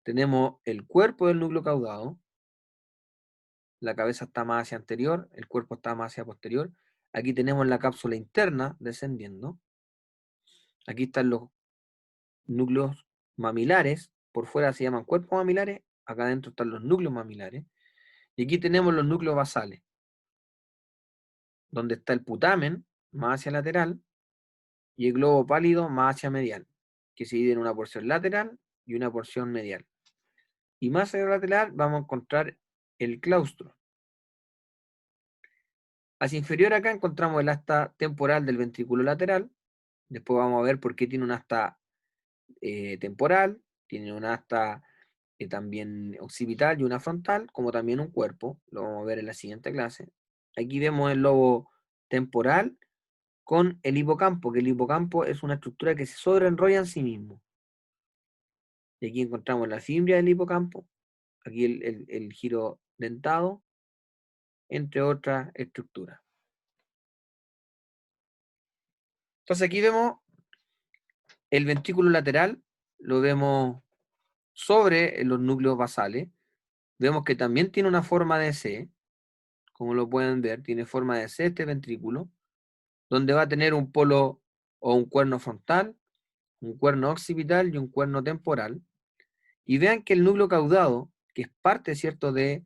Tenemos el cuerpo del núcleo caudado. La cabeza está más hacia anterior, el cuerpo está más hacia posterior. Aquí tenemos la cápsula interna descendiendo. Aquí están los núcleos mamilares. Por fuera se llaman cuerpos mamilares. Acá adentro están los núcleos mamilares. Y aquí tenemos los núcleos basales. donde está el putamen más hacia lateral y el globo pálido más hacia medial, que se divide en una porción lateral y una porción medial. Y más hacia lateral vamos a encontrar el claustro. Hacia inferior acá encontramos el asta temporal del ventrículo lateral. Después vamos a ver por qué tiene un asta temporal, tiene un asta también occipital y una frontal, como también un cuerpo. Lo vamos a ver en la siguiente clase. Aquí vemos el lobo temporal con el hipocampo, que el hipocampo es una estructura que se sobreenrolla en sí mismo. Y aquí encontramos la fimbria del hipocampo, aquí el giro dentado, entre otras estructuras. Entonces aquí vemos el ventrículo lateral, lo vemos sobre los núcleos basales. Vemos que también tiene una forma de C, como lo pueden ver, tiene forma de C este ventrículo, donde va a tener un polo o un cuerno frontal, un cuerno occipital y un cuerno temporal. Y vean que el núcleo caudado, que es parte, ¿cierto?, de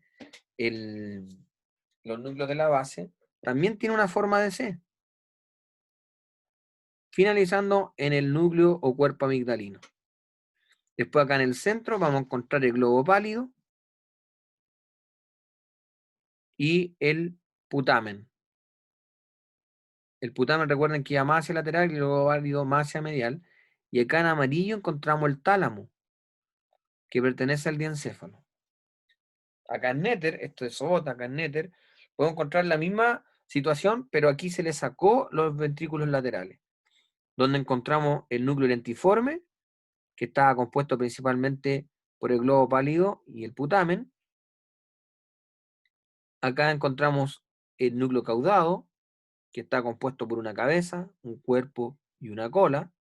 los núcleos de la base, también tiene una forma de C, finalizando en el núcleo o cuerpo amigdalino. Después acá en el centro vamos a encontrar el globo pálido y el putamen. El putamen, recuerden que iba más hacia lateral y el globo pálido más hacia medial. Y acá en amarillo encontramos el tálamo, que pertenece al diencéfalo. Acá en Néter, esto es OTA, acá en Néter, podemos encontrar la misma situación, pero aquí se le sacó los ventrículos laterales, donde encontramos el núcleo lentiforme, que estaba compuesto principalmente por el globo pálido y el putamen. Acá encontramos el núcleo caudado, que está compuesto por una cabeza, un cuerpo y una cola.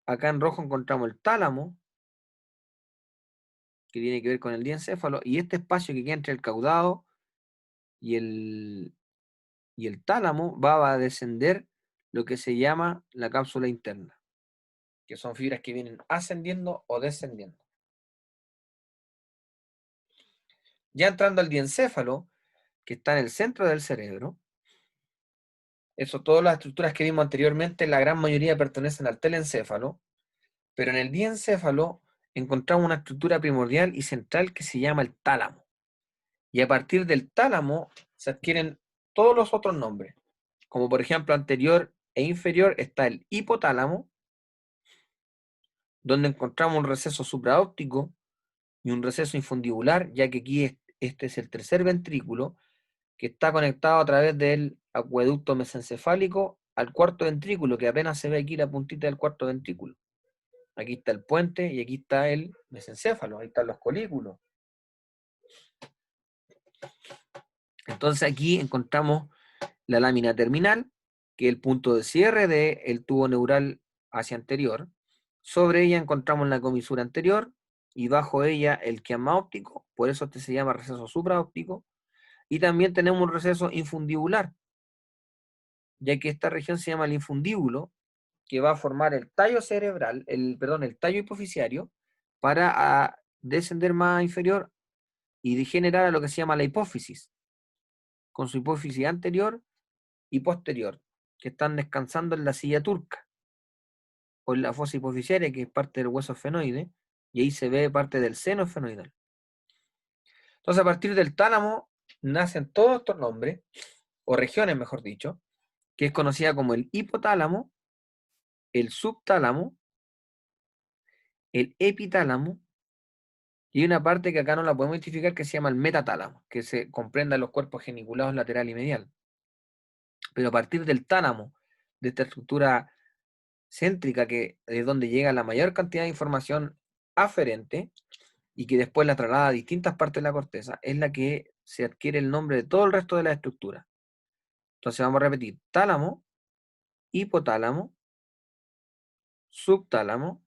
Acá en rojo encontramos el tálamo, que tiene que ver con el diencéfalo, y este espacio que queda entre el caudado y el tálamo va a descender lo que se llama la cápsula interna, que son fibras que vienen ascendiendo o descendiendo. Ya entrando al diencéfalo, que está en el centro del cerebro, eso, todas las estructuras que vimos anteriormente, la gran mayoría pertenecen al telencéfalo, pero en el diencéfalo encontramos una estructura primordial y central que se llama el tálamo. Y a partir del tálamo se adquieren todos los otros nombres, como por ejemplo anterior e inferior está el hipotálamo, donde encontramos un receso supraóptico y un receso infundibular, ya que aquí este es el tercer ventrículo, que está conectado a través del acueducto mesencefálico al cuarto ventrículo, que apenas se ve aquí la puntita del cuarto ventrículo. Aquí está el puente y aquí está el mesencéfalo, ahí están los colículos. Entonces aquí encontramos la lámina terminal, que es el punto de cierre del tubo neural hacia anterior. Sobre ella encontramos la comisura anterior y bajo ella el quiasma óptico, por eso este se llama receso supraóptico. Y también tenemos un receso infundibular, ya que esta región se llama el infundíbulo, que va a formar el tallo cerebral, el tallo hipofisiario, para descender más inferior y degenerar a lo que se llama la hipófisis, con su hipófisis anterior y posterior, que están descansando en la silla turca, o en la fosa hipofisiaria, que es parte del hueso esfenoide, y ahí se ve parte del seno esfenoidal. Entonces, a partir del tálamo nacen todos estos nombres, o regiones, mejor dicho, que es conocida como el hipotálamo, el subtálamo, el epitálamo, y hay una parte que acá no la podemos identificar que se llama el metatálamo, que se comprenda en los cuerpos geniculados lateral y medial. Pero a partir del tálamo, de esta estructura céntrica, que es donde llega la mayor cantidad de información aferente, y que después la traslada a distintas partes de la corteza, es la que se adquiere el nombre de todo el resto de la estructura. Entonces vamos a repetir: tálamo, hipotálamo, subtálamo,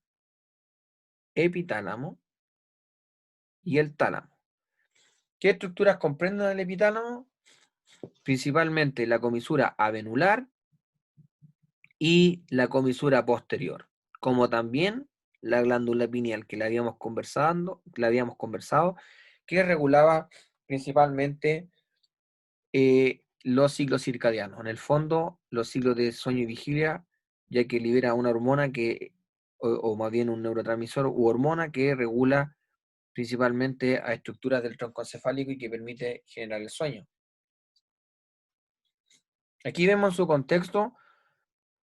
epitálamo y el tálamo. ¿Qué estructuras comprenden el epitálamo? Principalmente la comisura avenular y la comisura posterior, como también la glándula pineal que la habíamos conversado, que regulaba principalmente los ciclos circadianos. En el fondo, los ciclos de sueño y vigilia, ya que libera una hormona que, o más bien un neurotransmisor u hormona que regula principalmente a estructuras del tronco encefálico y que permite generar el sueño. Aquí vemos en su contexto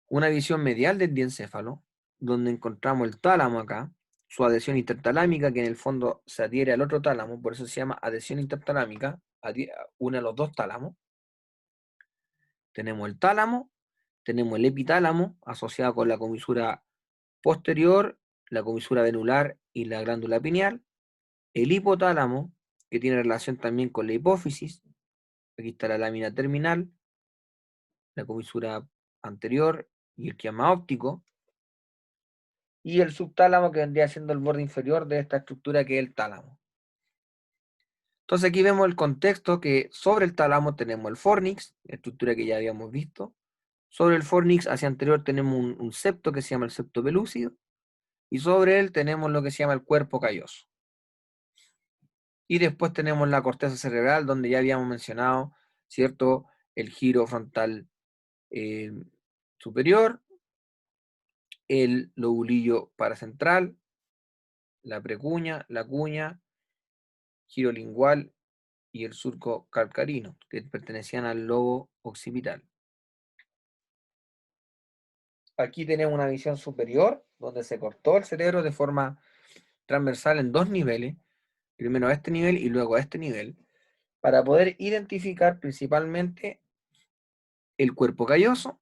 una visión medial del diencéfalo, donde encontramos el tálamo acá, su adhesión intertalámica, que en el fondo se adhiere al otro tálamo, por eso se llama adhesión intertalámica, une a los dos tálamos. Tenemos el tálamo, tenemos el epitálamo, asociado con la comisura posterior, la comisura venular y la glándula pineal, el hipotálamo, que tiene relación también con la hipófisis, aquí está la lámina terminal, la comisura anterior y el quiasma óptico, y el subtálamo, que vendría siendo el borde inferior de esta estructura que es el tálamo. Entonces aquí vemos el contexto que sobre el tálamo tenemos el fornix, estructura que ya habíamos visto. Sobre el fornix hacia anterior tenemos un septo que se llama el septo pelúcido, y sobre él tenemos lo que se llama el cuerpo calloso. Y después tenemos la corteza cerebral, donde ya habíamos mencionado, ¿cierto?, el giro frontal superior, el lobulillo paracentral, la precuña, la cuña, giro lingual y el surco calcarino, que pertenecían al lobo occipital. Aquí tenemos una visión superior, donde se cortó el cerebro de forma transversal en dos niveles, primero a este nivel y luego a este nivel, para poder identificar principalmente el cuerpo calloso,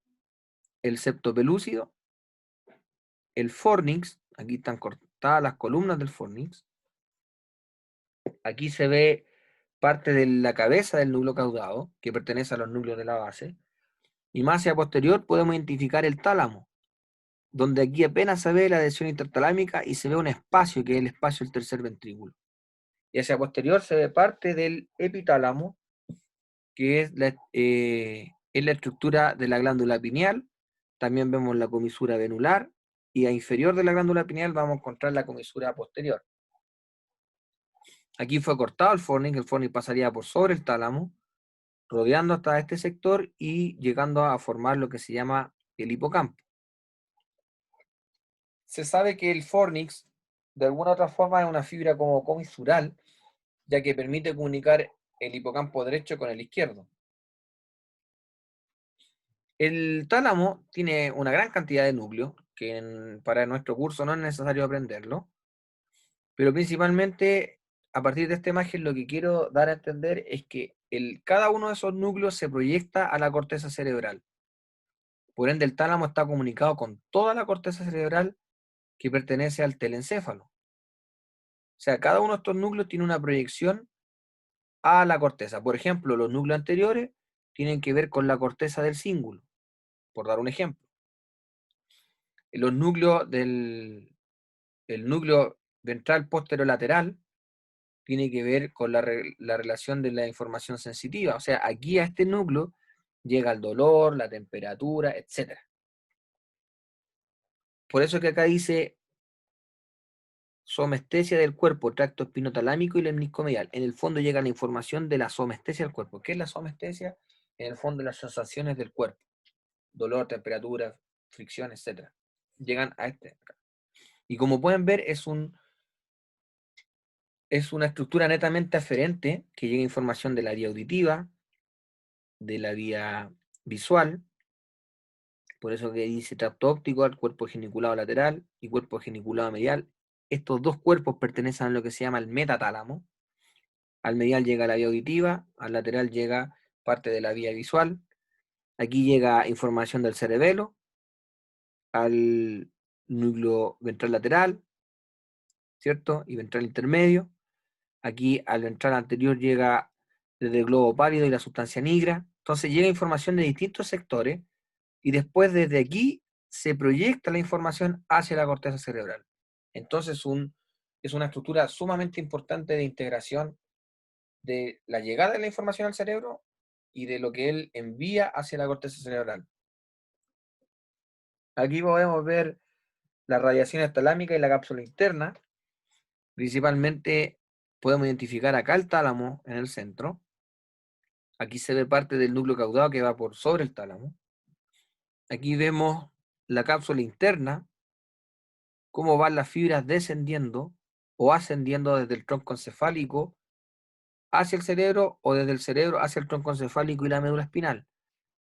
el septo pelúcido, el fornix, aquí están cortadas las columnas del fornix, aquí se ve parte de la cabeza del núcleo caudado, que pertenece a los núcleos de la base, y más hacia posterior podemos identificar el tálamo, donde aquí apenas se ve la adhesión intertalámica y se ve un espacio, que es el espacio del tercer ventrículo. Y hacia posterior se ve parte del epitálamo, que es la estructura de la glándula pineal. También vemos la comisura venular, y a inferior de la glándula pineal vamos a encontrar la comisura posterior. Aquí fue cortado el fornix pasaría por sobre el tálamo, rodeando hasta este sector y llegando a formar lo que se llama el hipocampo. Se sabe que el fornix, de alguna u otra forma, es una fibra como comisural, ya que permite comunicar el hipocampo derecho con el izquierdo. El tálamo tiene una gran cantidad de núcleos, que para nuestro curso no es necesario aprenderlo, pero principalmente a partir de esta imagen lo que quiero dar a entender es que cada uno de esos núcleos se proyecta a la corteza cerebral. Por ende, el tálamo está comunicado con toda la corteza cerebral que pertenece al telencéfalo. O sea, cada uno de estos núcleos tiene una proyección a la corteza. Por ejemplo, los núcleos anteriores tienen que ver con la corteza del cíngulo, por dar un ejemplo. Los núcleos el núcleo ventral posterolateral tiene que ver con la relación de la información sensitiva. O sea, aquí a este núcleo llega el dolor, la temperatura, etc. Por eso que acá dice somestesia del cuerpo, tracto espinotalámico y lemnisco medial. En el fondo llega la información de la somestesia del cuerpo. ¿Qué es la somestesia? En el fondo las sensaciones del cuerpo. Dolor, temperatura, fricción, etc. Llegan a este. Y como pueden ver, es una estructura netamente aferente, que llega información de la vía auditiva, de la vía visual, por eso que dice tracto óptico, al cuerpo geniculado lateral y cuerpo geniculado medial. Estos dos cuerpos pertenecen a lo que se llama el metatálamo. Al medial llega la vía auditiva, al lateral llega parte de la vía visual. Aquí llega información del cerebelo, al núcleo ventral lateral, ¿cierto? Y ventral intermedio. Aquí al ventral anterior llega desde el globo pálido y la sustancia nigra. Entonces llega información de distintos sectores y después desde aquí se proyecta la información hacia la corteza cerebral. Entonces es una estructura sumamente importante de integración de la llegada de la información al cerebro y de lo que él envía hacia la corteza cerebral. Aquí podemos ver la radiación talámica y la cápsula interna. Principalmente podemos identificar acá el tálamo en el centro, Aquí se ve parte del núcleo caudado que va por sobre el tálamo. Aquí vemos la cápsula interna, cómo van las fibras descendiendo o ascendiendo desde el tronco encefálico hacia el cerebro o desde el cerebro hacia el tronco encefálico y la médula espinal.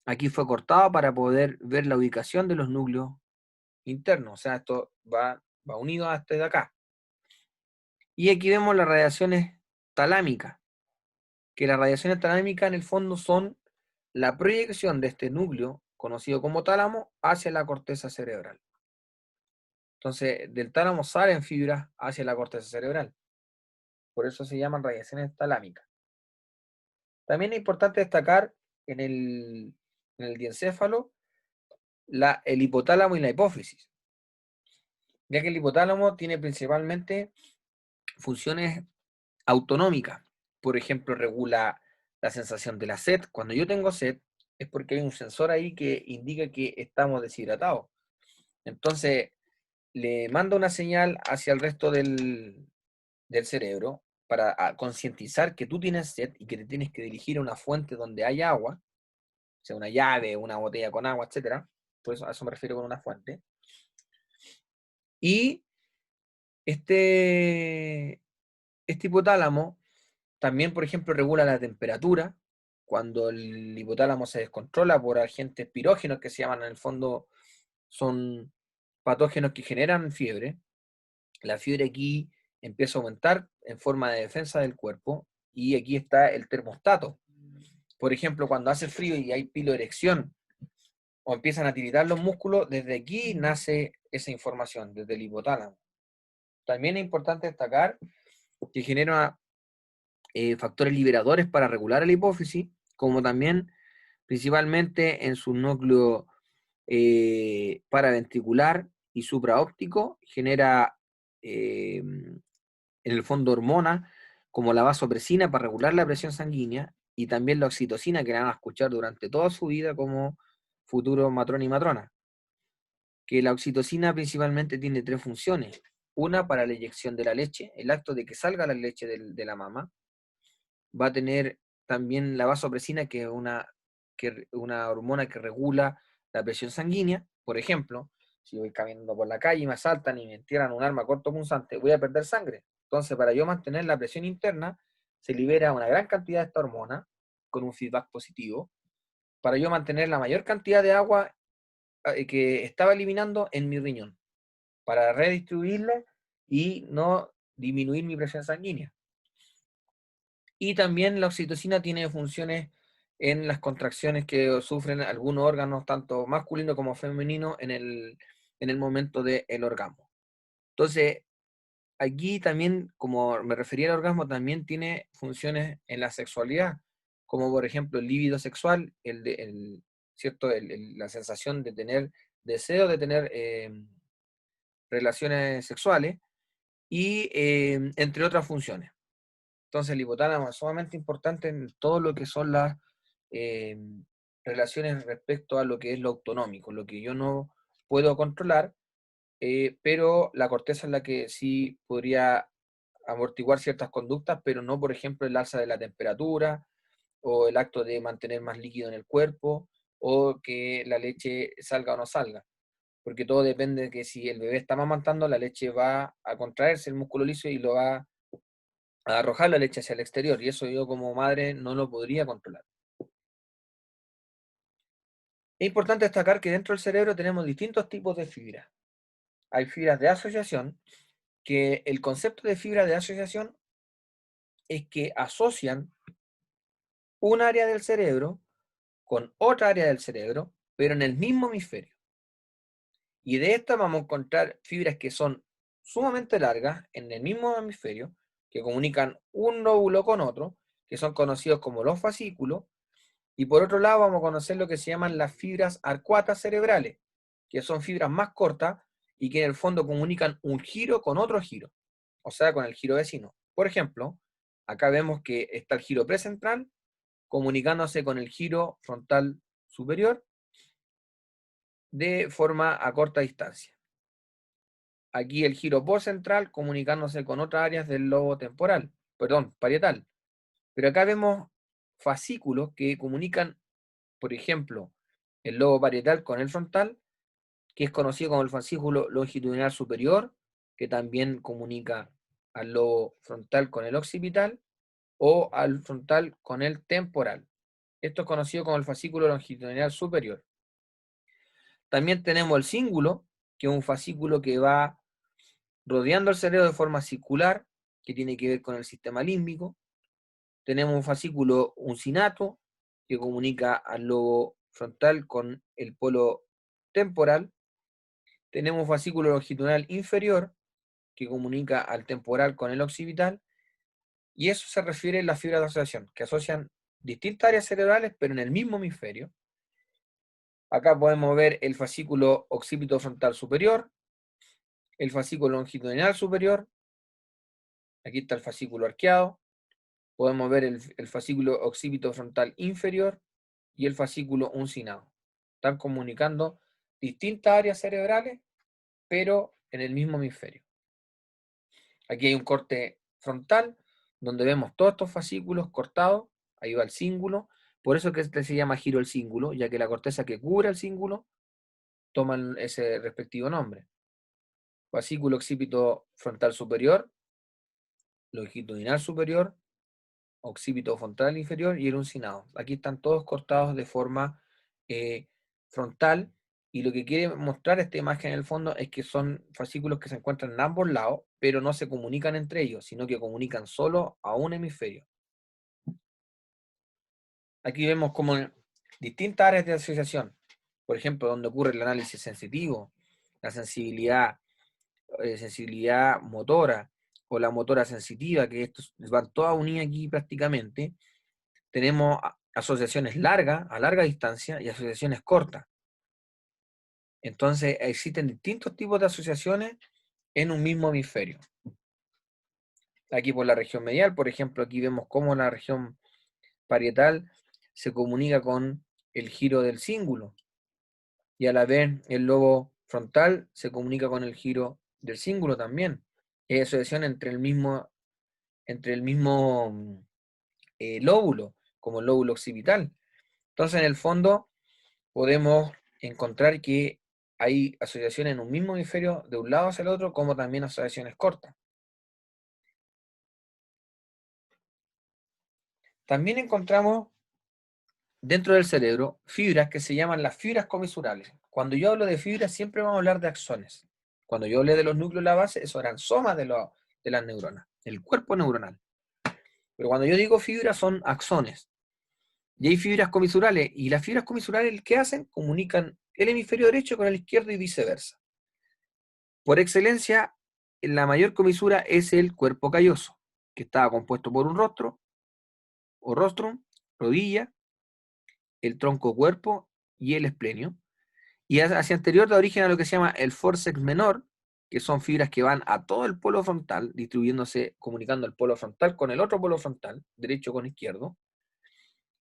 Aquí fue cortado para poder ver la ubicación de los núcleos internos, o sea, esto va unido a este de acá. Y aquí vemos las radiaciones talámicas, que las radiaciones talámicas en el fondo son la proyección de este núcleo, conocido como tálamo, hacia la corteza cerebral. Entonces, del tálamo salen fibras hacia la corteza cerebral. Por eso se llaman radiaciones talámicas. También es importante destacar en el diencéfalo el hipotálamo y la hipófisis, ya que el hipotálamo tiene principalmente funciones autonómicas. Por ejemplo, regula la sensación de la sed. Cuando yo tengo sed, es porque hay un sensor ahí que indica que estamos deshidratados. Entonces, le manda una señal hacia el resto del cerebro para concientizar que tú tienes sed y que te tienes que dirigir a una fuente donde hay agua, sea una llave, una botella con agua, etcétera. Pues a eso me refiero con una fuente. Y este hipotálamo también, por ejemplo, regula la temperatura. Cuando el hipotálamo se descontrola por agentes pirógenos que se llaman, en el fondo, son patógenos que generan fiebre. La fiebre aquí empieza a aumentar en forma de defensa del cuerpo y aquí está el termostato. Por ejemplo, cuando hace frío y hay piloerección o empiezan a tiritar los músculos, desde aquí nace esa información, desde el hipotálamo. También es importante destacar que genera factores liberadores para regular la hipófisis, como también principalmente en su núcleo paraventricular y supraóptico, genera en el fondo hormonas como la vasopresina para regular la presión sanguínea y también la oxitocina que la van a escuchar durante toda su vida como futuro matrón y matrona. Que la oxitocina principalmente tiene tres funciones. Una para la eyección de la leche, el acto de que salga la leche de la mama. Va a tener también la vasopresina, que es una hormona que regula la presión sanguínea. Por ejemplo, si voy caminando por la calle y me asaltan y me entierran un arma cortopunzante, voy a perder sangre. Entonces, para yo mantener la presión interna, se libera una gran cantidad de esta hormona con un feedback positivo, para yo mantener la mayor cantidad de agua que estaba eliminando en mi riñón, para redistribuirla y no disminuir mi presión sanguínea. Y también la oxitocina tiene funciones en las contracciones que sufren algunos órganos, tanto masculino como femenino, en el momento del orgasmo. Entonces, aquí también, como me refería al orgasmo, también tiene funciones en la sexualidad, como por ejemplo el líbido sexual, ¿cierto? La sensación de tener deseo de tener relaciones sexuales, y entre otras funciones. Entonces el hipotálamo es sumamente importante en todo lo que son las eh, relaciones respecto a lo que es lo autonómico, lo que yo no puedo controlar, pero la corteza es la que sí podría amortiguar ciertas conductas, pero no, por ejemplo, el alza de la temperatura o el acto de mantener más líquido en el cuerpo o que la leche salga o no salga, porque todo depende de que si el bebé está amamantando, la leche va a contraerse el músculo liso y lo va a arrojar la leche hacia el exterior, y eso yo como madre no lo podría controlar. Es importante destacar que dentro del cerebro tenemos distintos tipos de fibras. Hay fibras de asociación, que el concepto de fibra de asociación es que asocian un área del cerebro con otra área del cerebro, pero en el mismo hemisferio. Y de esta vamos a encontrar fibras que son sumamente largas en el mismo hemisferio, que comunican un lóbulo con otro, que son conocidos como los fascículos. Y por otro lado vamos a conocer lo que se llaman las fibras arcuatas cerebrales, que son fibras más cortas y que en el fondo comunican un giro con otro giro, o sea, con el giro vecino. Por ejemplo, acá vemos que está el giro precentral comunicándose con el giro frontal superior de forma a corta distancia. Aquí el giro postcentral comunicándose con otras áreas del lobo temporal, perdón, parietal. Pero acá vemos fascículos que comunican, por ejemplo, el lobo parietal con el frontal, que es conocido como el fascículo longitudinal superior, que también comunica al lobo frontal con el occipital, o al frontal con el temporal. Esto es conocido como el fascículo longitudinal superior. También tenemos el cíngulo, que es un fascículo que va rodeando el cerebro de forma circular, que tiene que ver con el sistema límbico. Tenemos un fascículo uncinato, que comunica al lobo frontal con el polo temporal. Tenemos un fascículo longitudinal inferior, que comunica al temporal con el occipital. Y eso se refiere a las fibras de asociación, que asocian distintas áreas cerebrales, pero en el mismo hemisferio. Acá podemos ver el fascículo occipito frontal superior, el fascículo longitudinal superior, aquí está el fascículo arqueado, podemos ver el fascículo occipito frontal inferior y el fascículo uncinado. Están comunicando distintas áreas cerebrales, pero en el mismo hemisferio. Aquí hay un corte frontal, donde vemos todos estos fascículos cortados, ahí va el cíngulo, por eso que este se llama giro el cíngulo, ya que la corteza que cubre el cíngulo toma ese respectivo nombre. Fascículo occipito frontal superior, longitudinal superior, occipito frontal inferior y el uncinado. Aquí están todos cortados de forma frontal, y lo que quiere mostrar esta imagen en el fondo es que son fascículos que se encuentran en ambos lados, pero no se comunican entre ellos, sino que comunican solo a un hemisferio. Aquí vemos como distintas áreas de asociación, por ejemplo, donde ocurre el análisis sensitivo, la sensibilidad motora o la motora sensitiva, que estos van todas unidas aquí prácticamente. Tenemos asociaciones largas, a larga distancia, y asociaciones cortas. Entonces existen distintos tipos de asociaciones en un mismo hemisferio. Aquí por la región medial, por ejemplo, aquí vemos cómo la región parietal se comunica con el giro del cíngulo, y a la vez el lobo frontal se comunica con el giro del cíngulo también. Hay asociación entre el mismo lóbulo, como el lóbulo occipital. Entonces, en el fondo, podemos encontrar que hay asociaciones en un mismo hemisferio de un lado hacia el otro, como también asociaciones cortas. También encontramos dentro del cerebro fibras que se llaman las fibras comisurales. Cuando yo hablo de fibras, siempre vamos a hablar de axones. Cuando yo hablé de los núcleos de la base, eso eran somas de las neuronas, el cuerpo neuronal. Pero cuando yo digo fibras, son axones. Y hay fibras comisurales, y las fibras comisurales, ¿qué hacen? Comunican el hemisferio derecho con el izquierdo y viceversa. Por excelencia, la mayor comisura es el cuerpo calloso, que estaba compuesto por un rostro, o rostrum, rodilla, el tronco cuerpo y el esplenio. Y hacia anterior da origen a lo que se llama el forceps menor, que son fibras que van a todo el polo frontal, distribuyéndose, comunicando el polo frontal con el otro polo frontal, derecho con izquierdo.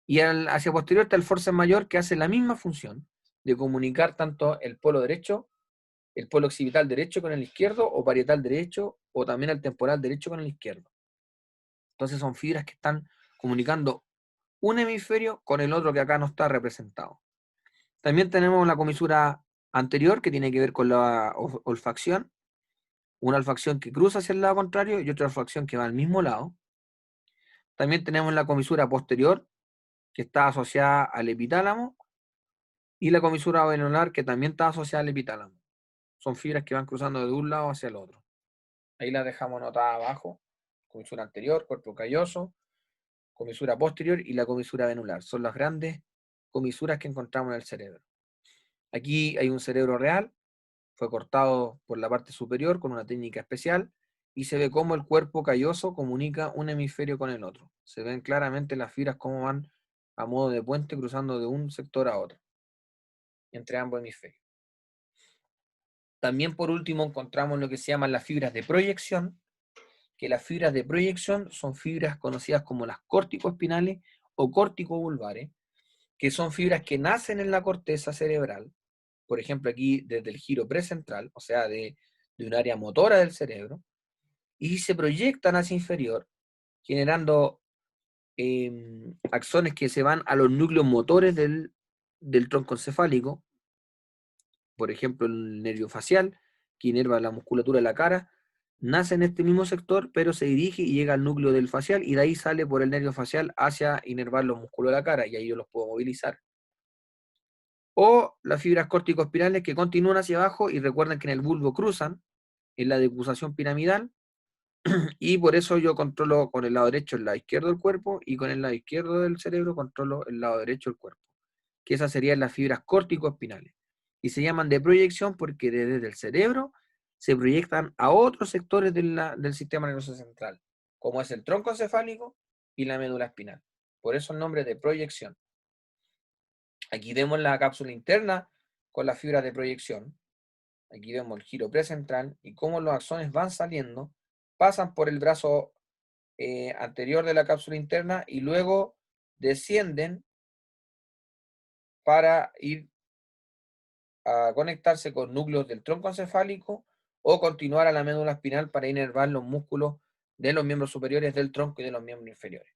Y hacia posterior está el forceps mayor, que hace la misma función de comunicar tanto el polo derecho, el polo occipital derecho con el izquierdo, o parietal derecho, o también el temporal derecho con el izquierdo. Entonces son fibras que están comunicando un hemisferio con el otro que acá no está representado. También tenemos la comisura anterior, que tiene que ver con la olfacción, una olfacción que cruza hacia el lado contrario y otra olfacción que va al mismo lado. También tenemos la comisura posterior, que está asociada al epitálamo, y la comisura venular, que también está asociada al epitálamo. Son fibras que van cruzando de un lado hacia el otro. Ahí las dejamos anotadas abajo. Comisura anterior, cuerpo calloso, comisura posterior y la comisura venular. Son las grandes comisuras que encontramos en el cerebro. Aquí hay un cerebro real, fue cortado por la parte superior con una técnica especial, y se ve cómo el cuerpo calloso comunica un hemisferio con el otro. Se ven claramente las fibras cómo van a modo de puente cruzando de un sector a otro, entre ambos hemisferios. También por último encontramos lo que se llaman las fibras de proyección, que las fibras de proyección son fibras conocidas como las córtico-espinales o córtico-vulvares, que son fibras que nacen en la corteza cerebral, por ejemplo aquí desde el giro precentral, o sea, de un área motora del cerebro, y se proyectan hacia inferior, generando axones que se van a los núcleos motores del tronco encefálico, por ejemplo el nervio facial, que inerva la musculatura de la cara, nace en este mismo sector, pero se dirige y llega al núcleo del facial, y de ahí sale por el nervio facial hacia inervar los músculos de la cara, y ahí yo los puedo movilizar. O las fibras córtico-espirales que continúan hacia abajo, y recuerden que en el bulbo cruzan, en la decusación piramidal, y por eso yo controlo con el lado derecho el lado izquierdo del cuerpo, y con el lado izquierdo del cerebro controlo el lado derecho del cuerpo, que esas serían las fibras córtico-espinales. Y se llaman de proyección porque desde el cerebro se proyectan a otros sectores del sistema nervioso central, como es el tronco encefálico y la médula espinal. Por eso el nombre de proyección. Aquí vemos la cápsula interna con las fibras de proyección. Aquí vemos el giro precentral y cómo los axones van saliendo, pasan por el brazo anterior de la cápsula interna y luego descienden para ir a conectarse con núcleos del tronco encefálico o continuar a la médula espinal para inervar los músculos de los miembros superiores del tronco y de los miembros inferiores.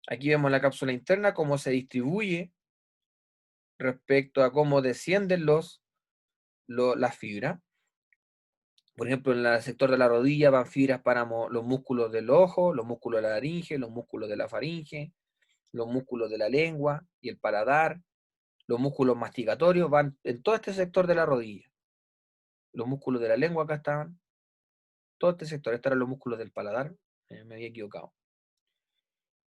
Aquí vemos la cápsula interna, cómo se distribuye respecto a cómo descienden las fibras. Por ejemplo, en el sector de la rodilla van fibras para los músculos del ojo, los músculos de la laringe, los músculos de la faringe, los músculos de la lengua y el paladar, los músculos masticatorios van en todo este sector de la rodilla. Los músculos de la lengua acá estaban, todo este sector, estos eran los músculos del paladar, me había equivocado.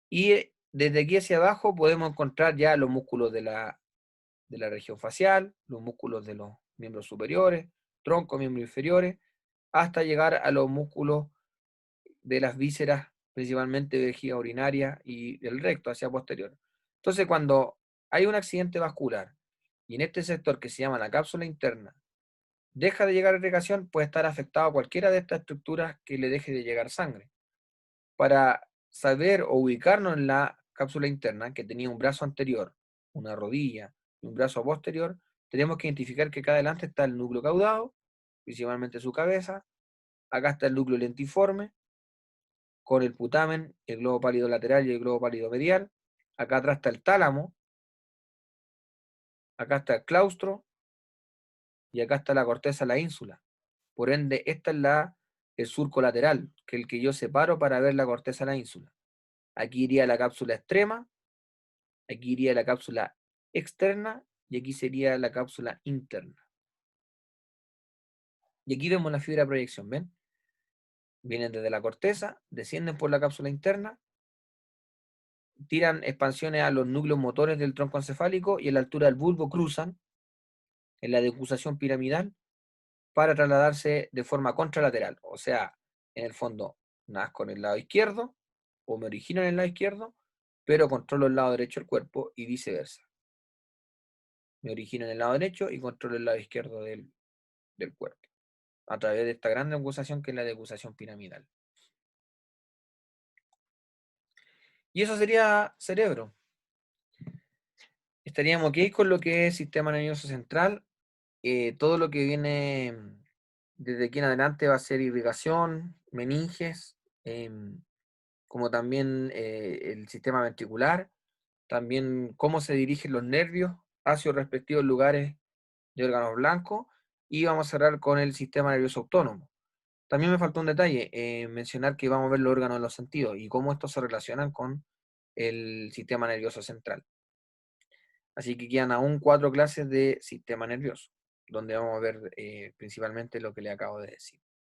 Y desde aquí hacia abajo podemos encontrar ya los músculos de la región facial, los músculos de los miembros superiores, tronco, miembros inferiores, hasta llegar a los músculos de las vísceras, principalmente vejiga urinaria y del recto hacia posterior. Entonces, cuando hay un accidente vascular y en este sector que se llama la cápsula interna deja de llegar irrigación, puede estar afectado cualquiera de estas estructuras que le deje de llegar sangre. Para saber o ubicarnos en la cápsula interna, que tenía un brazo anterior, una rodilla y un brazo posterior, tenemos que identificar que acá adelante está el núcleo caudado, principalmente su cabeza. Acá está el núcleo lentiforme, con el putamen, el globo pálido lateral y el globo pálido medial. Acá atrás está el tálamo. Acá está el claustro. Y acá está la corteza, la ínsula. Por ende, esta es el surco lateral, que es el que yo separo para ver la corteza, la ínsula. Aquí iría la cápsula extrema, aquí iría la cápsula externa y aquí sería la cápsula interna. Y aquí vemos la fibra de proyección, ¿ven? Vienen desde la corteza, descienden por la cápsula interna, tiran expansiones a los núcleos motores del tronco encefálico y en la altura del bulbo cruzan en la decusación piramidal para trasladarse de forma contralateral. O sea, en el fondo, nazco en el lado izquierdo o me origino en el lado izquierdo, pero controlo el lado derecho del cuerpo y viceversa. Me origino en el lado derecho y controlo el lado izquierdo del cuerpo, a través de esta gran decusación que es la decusación piramidal. Y eso sería cerebro. Estaríamos ok con lo que es sistema nervioso central. Todo lo que viene desde aquí en adelante va a ser irrigación, meninges, como también el sistema ventricular, también cómo se dirigen los nervios hacia los respectivos lugares de órganos blancos, y vamos a cerrar con el sistema nervioso autónomo. También me faltó un detalle, mencionar que vamos a ver los órganos de los sentidos y cómo estos se relacionan con el sistema nervioso central. Así que quedan aún 4 clases de sistema nervioso, donde vamos a ver principalmente lo que le acabo de decir.